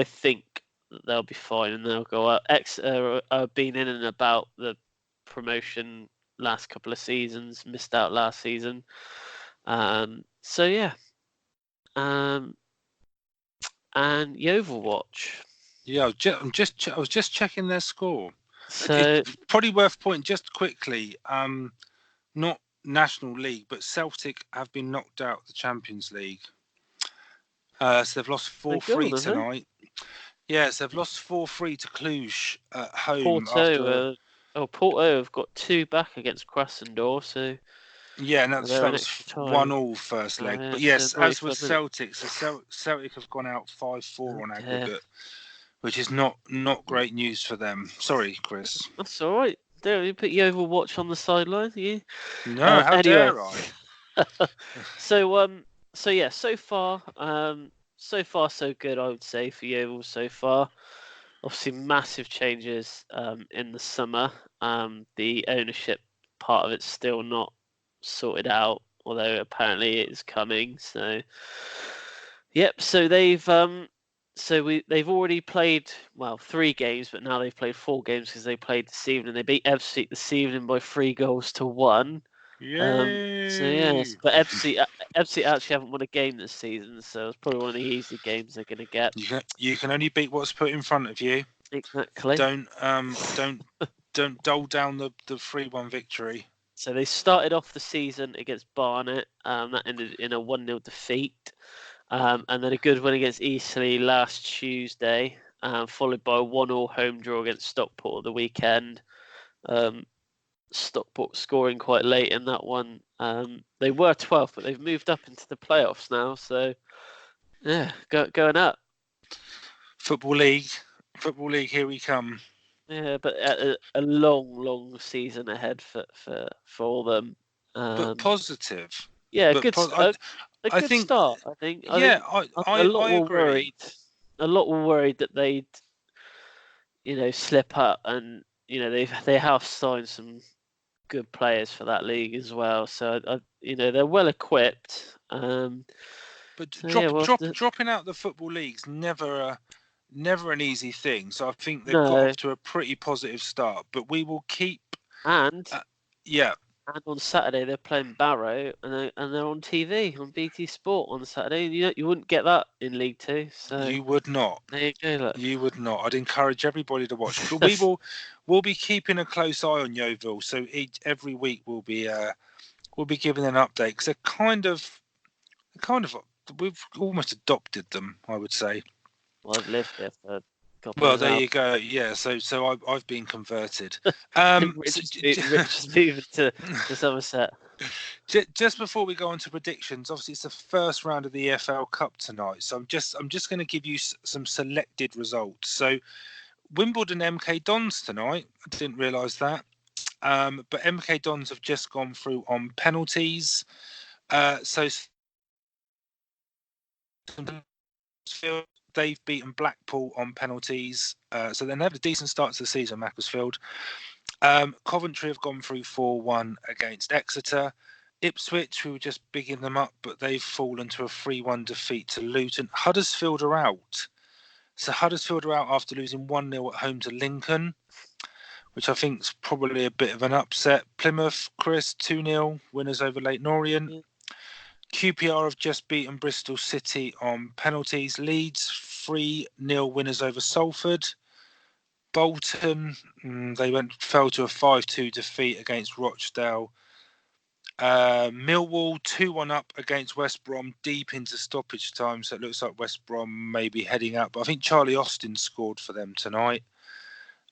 [SPEAKER 2] think they'll be fine and they'll go up. Exeter have been in and about the promotion last couple of seasons, missed out last season. So yeah, and Yeovil Watch.
[SPEAKER 1] Yeah, I was just checking their score.
[SPEAKER 2] So
[SPEAKER 1] it's probably worth pointing just quickly. Not National League, but Celtic have been knocked out of the Champions League. So they've lost 4-3 tonight. Yes, they've lost 4-3 to Cluj at home.
[SPEAKER 2] Porto have got 2 back against Krasnodar, so
[SPEAKER 1] yeah, and that was 1-1 first leg. But yes, as with Celtic, so Celtic have gone out 5-4 on aggregate, which is not great news for them. Sorry, Chris.
[SPEAKER 2] That's all right. Don't you put Yeovil Watch on the sideline, you?
[SPEAKER 1] No, how dare I?
[SPEAKER 2] So yeah, so far so good, I would say, for Yeovil so far. Obviously, massive changes in the summer. The ownership part of it's still not sorted out, although apparently it is coming. So, yep. So they've already played 3 games, but now they've played 4 games because they played this evening. They beat Ebbsfleet this evening by 3-1.
[SPEAKER 1] Yay!
[SPEAKER 2] So yes, but Ebbsfleet actually haven't won a game this season, so it's probably one of the easy games they're going to get.
[SPEAKER 1] You can only beat what's put in front of you.
[SPEAKER 2] Exactly.
[SPEAKER 1] Don't dole down the 3-1 victory.
[SPEAKER 2] So they started off the season against Barnet. That ended in a 1-0 defeat. And then a good win against Eastleigh last Tuesday, followed by a 1-1 home draw against Stockport at the weekend. Stockport scoring quite late in that one. They were 12th, but they've moved up into the playoffs now. So, yeah, going up.
[SPEAKER 1] Football League, here we come.
[SPEAKER 2] Yeah, but a long season ahead for all them.
[SPEAKER 1] But positive.
[SPEAKER 2] Yeah, a good start. I think.
[SPEAKER 1] I agree.
[SPEAKER 2] A lot were worried that they'd, slip up, and they have signed some good players for that league as well. So they're well equipped.
[SPEAKER 1] But dropping out the Football League's never an easy thing. So I think they've got off to a pretty positive start. But we will keep
[SPEAKER 2] And on Saturday they're playing Barrow, and they're on TV on BT Sport on Saturday. You wouldn't get that in League 2. So
[SPEAKER 1] you would not.
[SPEAKER 2] There you go. Look.
[SPEAKER 1] You would not. I'd encourage everybody to watch. But we'll be keeping a close eye on Yeovil. So every week we'll be giving an update, because they're kind of we've almost adopted them, I would say.
[SPEAKER 2] Well, I've lived here for.
[SPEAKER 1] There you go. Yeah, so I've been converted.
[SPEAKER 2] Richard's moving to Somerset.
[SPEAKER 1] Just before we go on to predictions, obviously it's the first round of the EFL Cup tonight, so I'm just going to give you some selected results. So Wimbledon MK Dons tonight. I didn't realise that, but MK Dons have just gone through on penalties. So they've beaten Blackpool on penalties. So they have a decent start to the season, Macclesfield. Coventry have gone through 4-1 against Exeter. Ipswich, who were just bigging them up, but they've fallen to a 3-1 defeat to Luton. Huddersfield are out. So Huddersfield are out after losing 1-0 at home to Lincoln, which I think is probably a bit of an upset. Plymouth, Chris, 2-0 winners over Leyton Orient. QPR have just beaten Bristol City on penalties. Leeds 3-0 winners over Salford. Bolton, they fell to a 5-2 defeat against Rochdale. Millwall 2-1 up against West Brom deep into stoppage time, so it looks like West Brom may be heading out. But I think Charlie Austin scored for them tonight.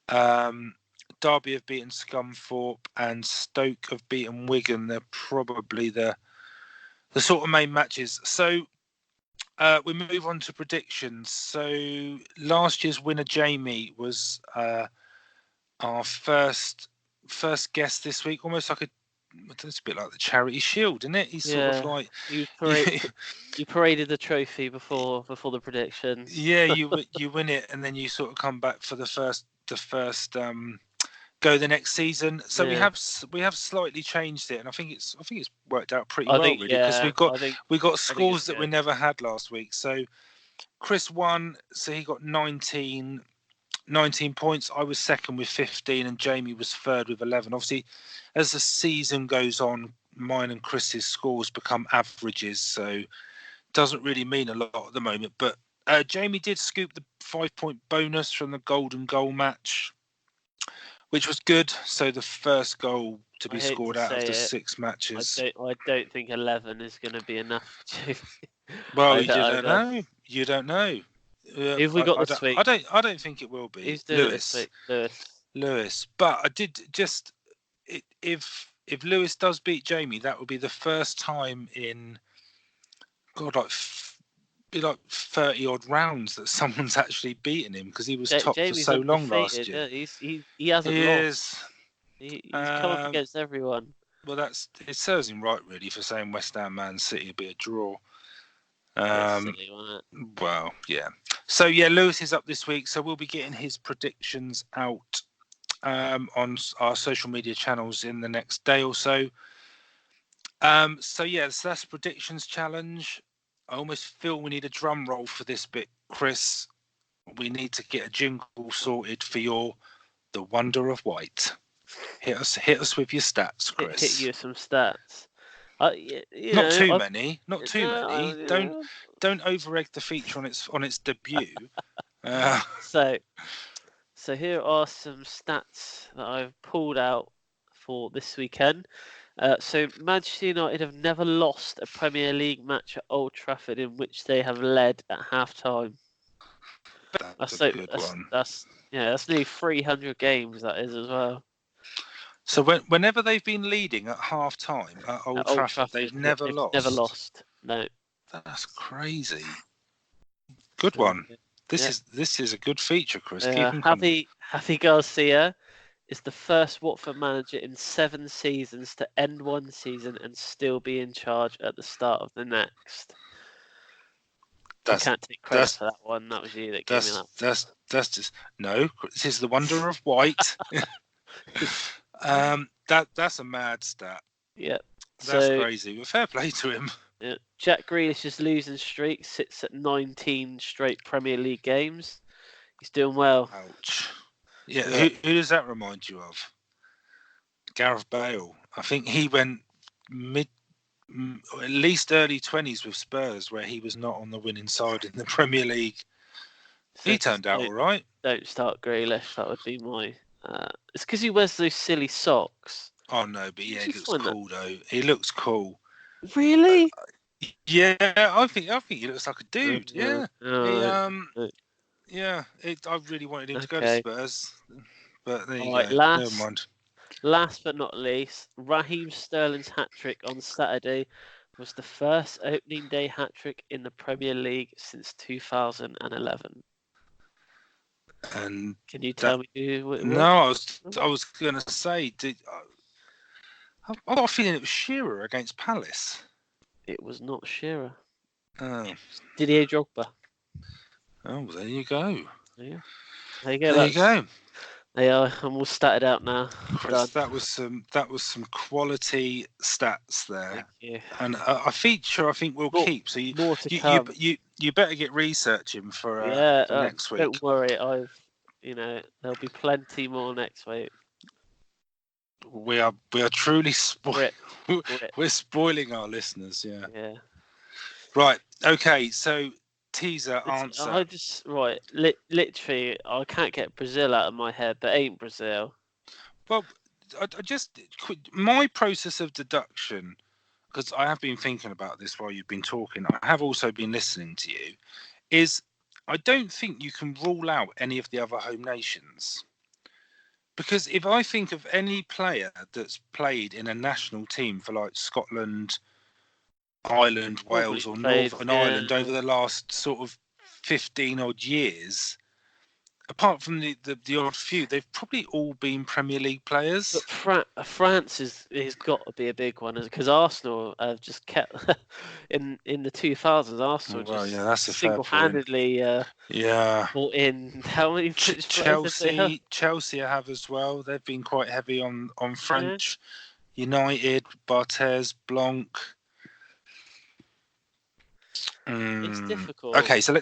[SPEAKER 1] Derby have beaten Scunthorpe and Stoke have beaten Wigan. They're probably the sort of main matches. So we move on to predictions. So last year's winner Jamie was our first guest this week. Almost like it's a bit like the Charity Shield, isn't it? He's sort of like
[SPEAKER 2] you paraded the trophy before the prediction.
[SPEAKER 1] Yeah, you win it, and then you sort of come back for the first go the next season. So we have slightly changed it, and I think it's worked out pretty well, really, because we got scores that we never had last week. So Chris won, so he got 19 points. I was second with 15, and Jamie was third with 11. Obviously, as the season goes on, mine and Chris's scores become averages, so doesn't really mean a lot at the moment. But Jamie did scoop the 5-point bonus from the golden goal match, which was good. So the first goal to be scored out of the 6 matches.
[SPEAKER 2] I don't think 11 is going to be enough to.
[SPEAKER 1] Well, you don't know.
[SPEAKER 2] Who have we got this week?
[SPEAKER 1] I don't think it will be.
[SPEAKER 2] Who's doing Lewis. It this week?
[SPEAKER 1] Lewis. But I did just if Lewis does beat Jamie, that would be the first time in like 30 odd rounds that someone's actually beaten him, because he was top
[SPEAKER 2] Jamie's
[SPEAKER 1] for so long last year.
[SPEAKER 2] He hasn't lost. He's come up against everyone.
[SPEAKER 1] Well, it serves him right, really, for saying West Ham Man City would be a draw.
[SPEAKER 2] Silly, wasn't it?
[SPEAKER 1] Well, yeah. So yeah, Lewis is up this week, so we'll be getting his predictions out on our social media channels in the next day or so. So that's predictions challenge. I almost feel we need a drum roll for this bit, Chris. We need to get a jingle sorted for the Wonder of White. Hit us with your stats, Chris.
[SPEAKER 2] Hit you with some stats.
[SPEAKER 1] Not too many. Don't over-egg the feature on its debut.
[SPEAKER 2] So here are some stats that I've pulled out for this weekend. So Manchester United have never lost a Premier League match at Old Trafford in which they have led at half-time. That's a good one. That's nearly 300 games, that is, as well.
[SPEAKER 1] So whenever they've been leading at half-time at Old Trafford, they've never lost?
[SPEAKER 2] Never lost, no.
[SPEAKER 1] That's crazy. Good one. This is a good feature, Chris.
[SPEAKER 2] Javi Garcia is the first Watford manager in 7 seasons to end one season and still be in charge at the start of the next. I can't take credit for that one. That was you that gave me that.
[SPEAKER 1] That's just no. This is the Wonder of White. That's a mad stat.
[SPEAKER 2] Yeah,
[SPEAKER 1] that's crazy. But fair play to him.
[SPEAKER 2] Yeah. Jack Grealish's losing streak sits at 19 straight Premier League games. He's doing well.
[SPEAKER 1] Ouch. Yeah. Who does that remind you of? Gareth Bale. I think he went at least early 20s with Spurs, where he was not on the winning side in the Premier League. He turned out all right.
[SPEAKER 2] Don't start Grealish. That would be my. It's because he wears those silly socks.
[SPEAKER 1] Oh no, but yeah, he looks cool though. He looks cool.
[SPEAKER 2] Really?
[SPEAKER 1] Yeah, I think he looks like a dude. Yeah. I really wanted him to go to Spurs, but there you go. Never mind.
[SPEAKER 2] Last but not least, Raheem Sterling's hat-trick on Saturday was the first opening day hat-trick in the Premier League since 2011.
[SPEAKER 1] And
[SPEAKER 2] can you tell me who it was?
[SPEAKER 1] No, I was going to say, I got a feeling it was Shearer against Palace.
[SPEAKER 2] It was not Shearer.
[SPEAKER 1] Oh.
[SPEAKER 2] Didier Drogba.
[SPEAKER 1] Oh, well, there you go.
[SPEAKER 2] Yeah. There you go.
[SPEAKER 1] There you go.
[SPEAKER 2] They are. I'm all statted out now.
[SPEAKER 1] Chris, that was some quality stats there.
[SPEAKER 2] Thank you.
[SPEAKER 1] And a feature I think we'll keep. So you better get researching for next week.
[SPEAKER 2] Don't worry, there'll be plenty more next week.
[SPEAKER 1] We are truly we're spoiling our listeners. Yeah. Right. Okay. So teaser answer.
[SPEAKER 2] I just literally, I can't get Brazil out of my head, but ain't Brazil.
[SPEAKER 1] Well, I just my process of deduction, because I have been thinking about this while you've been talking. I have also been listening to you. Is I don't think you can rule out any of the other home nations. Because if I think of any player that's played in a national team for like Scotland, Ireland, Wales, or Northern Ireland over the last sort of 15 odd years, apart from the odd few, they've probably all been Premier League players.
[SPEAKER 2] But France is got to be a big one, because Arsenal have just kept in the 2000s. Arsenal
[SPEAKER 1] that's a
[SPEAKER 2] single-handedly brought in how many
[SPEAKER 1] Chelsea have as well. They've been quite heavy on French. Yeah. United, Barthez, Blanc.
[SPEAKER 2] It's difficult.
[SPEAKER 1] Okay, so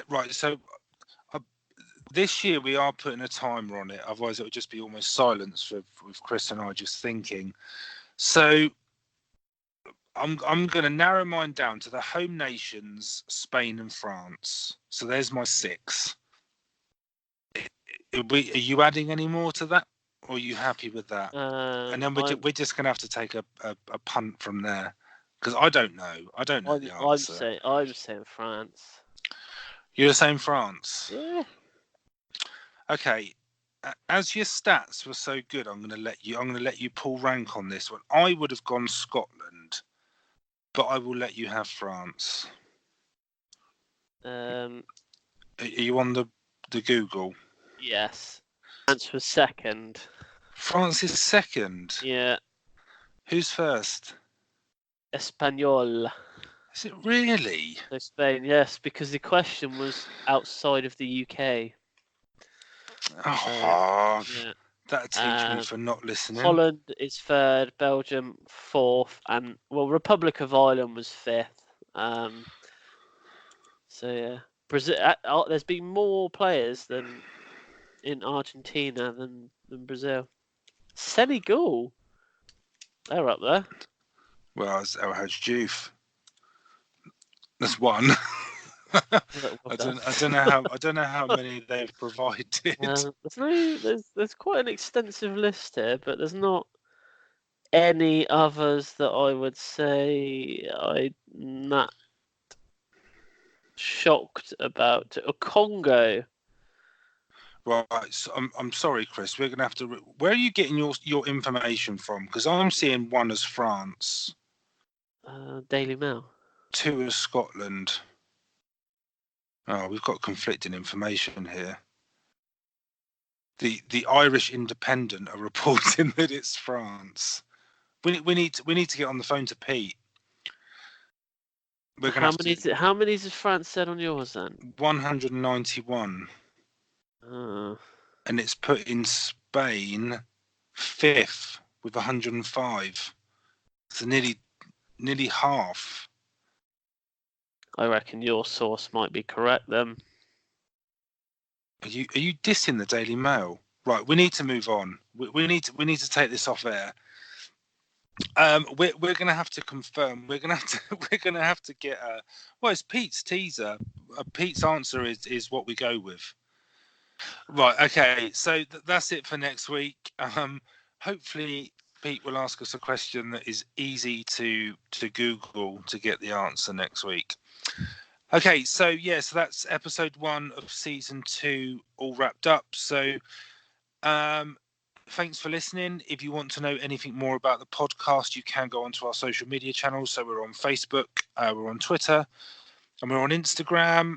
[SPEAKER 1] right. So this year we are putting a timer on it. Otherwise, it would just be almost silence with Chris and I just thinking. So I'm going to narrow mine down to the home nations, Spain and France. So there's my 6. Are you adding any more to that, or are you happy with that? And then we're just going to have to take a punt from there, because I don't know. I don't know the answer.
[SPEAKER 2] I'm saying France.
[SPEAKER 1] You're saying France?
[SPEAKER 2] Yeah.
[SPEAKER 1] Okay. As your stats were so good, I'm going to let you pull rank on this one. I would have gone Scotland, but I will let you have France. Are you on the Google?
[SPEAKER 2] Yes. France was second.
[SPEAKER 1] France is second?
[SPEAKER 2] Yeah.
[SPEAKER 1] Who's first?
[SPEAKER 2] Espanyol.
[SPEAKER 1] Is it really?
[SPEAKER 2] So Spain, yes, because the question was outside of the UK.
[SPEAKER 1] Oh, yeah. That'll teach me for not listening.
[SPEAKER 2] Holland is third, Belgium 4th, and Republic of Ireland was 5th. So yeah, Brazil. There's been more players than in Argentina than Brazil. Senegal, they're up there.
[SPEAKER 1] Well, it's El Hadj Diouf. That's one. I don't know how many they've provided.
[SPEAKER 2] There's quite an extensive list here, but there's not any others that I would say I'm not shocked about. Congo.
[SPEAKER 1] Right, so I'm sorry, Chris. We're gonna have to. Where are you getting your information from? Because I'm seeing 1 as France.
[SPEAKER 2] Daily Mail.
[SPEAKER 1] 2 as Scotland. Oh, we've got conflicting information here. The Irish Independent are reporting that it's France. We need to get on the phone to Pete.
[SPEAKER 2] How many has France said on yours then?
[SPEAKER 1] 191. And it's put in Spain 5th with 105. So nearly half.
[SPEAKER 2] I reckon your source might be correct then.
[SPEAKER 1] Are you dissing the Daily Mail? Right, we need to move on. We need to take this off air. We're going to have to confirm. We're going to have to get it's Pete's teaser. Pete's answer is what we go with. Right. Okay. So that's it for next week. Hopefully Pete will ask us a question that is easy to Google to get the answer next week. Okay, so that's episode 1 of season 2 all wrapped up. So thanks for listening. If you want to know anything more about the podcast, you can go onto our social media channels. So we're on Facebook, we're on Twitter, and we're on Instagram.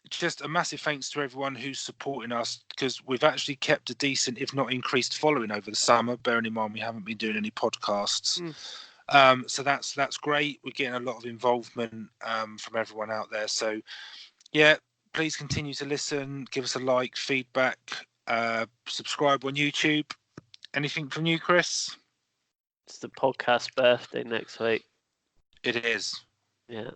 [SPEAKER 1] Just a massive thanks to everyone who's supporting us, because we've actually kept a decent, if not increased, following over the summer, bearing in mind we haven't been doing any podcasts. So that's great. We're getting a lot of involvement from everyone out there. So please continue to listen, give us a like, feedback, subscribe on YouTube. Anything from you, Chris?
[SPEAKER 2] It's the podcast birthday next week.
[SPEAKER 1] It is.
[SPEAKER 2] Yeah.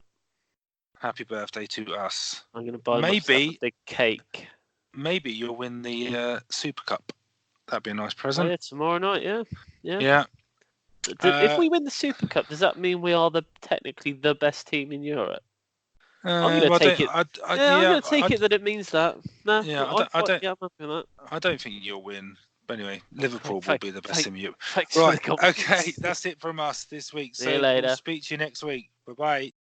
[SPEAKER 1] Happy birthday to us.
[SPEAKER 2] I'm going to buy myself a big cake.
[SPEAKER 1] Maybe you'll win the Super Cup. That'd be a nice present.
[SPEAKER 2] Oh, yeah, tomorrow night, yeah.
[SPEAKER 1] Yeah.
[SPEAKER 2] If we win the Super Cup, does that mean we are technically the best team in Europe? I'm going to take it. I'm going to take it that it means that. No,
[SPEAKER 1] yeah,
[SPEAKER 2] I'm happy with that.
[SPEAKER 1] I don't think you'll win. But anyway, Liverpool will be the best team in Europe.
[SPEAKER 2] Right,
[SPEAKER 1] okay, that's it from us this week.
[SPEAKER 2] See you later.
[SPEAKER 1] We'll speak to you next week. Bye-bye.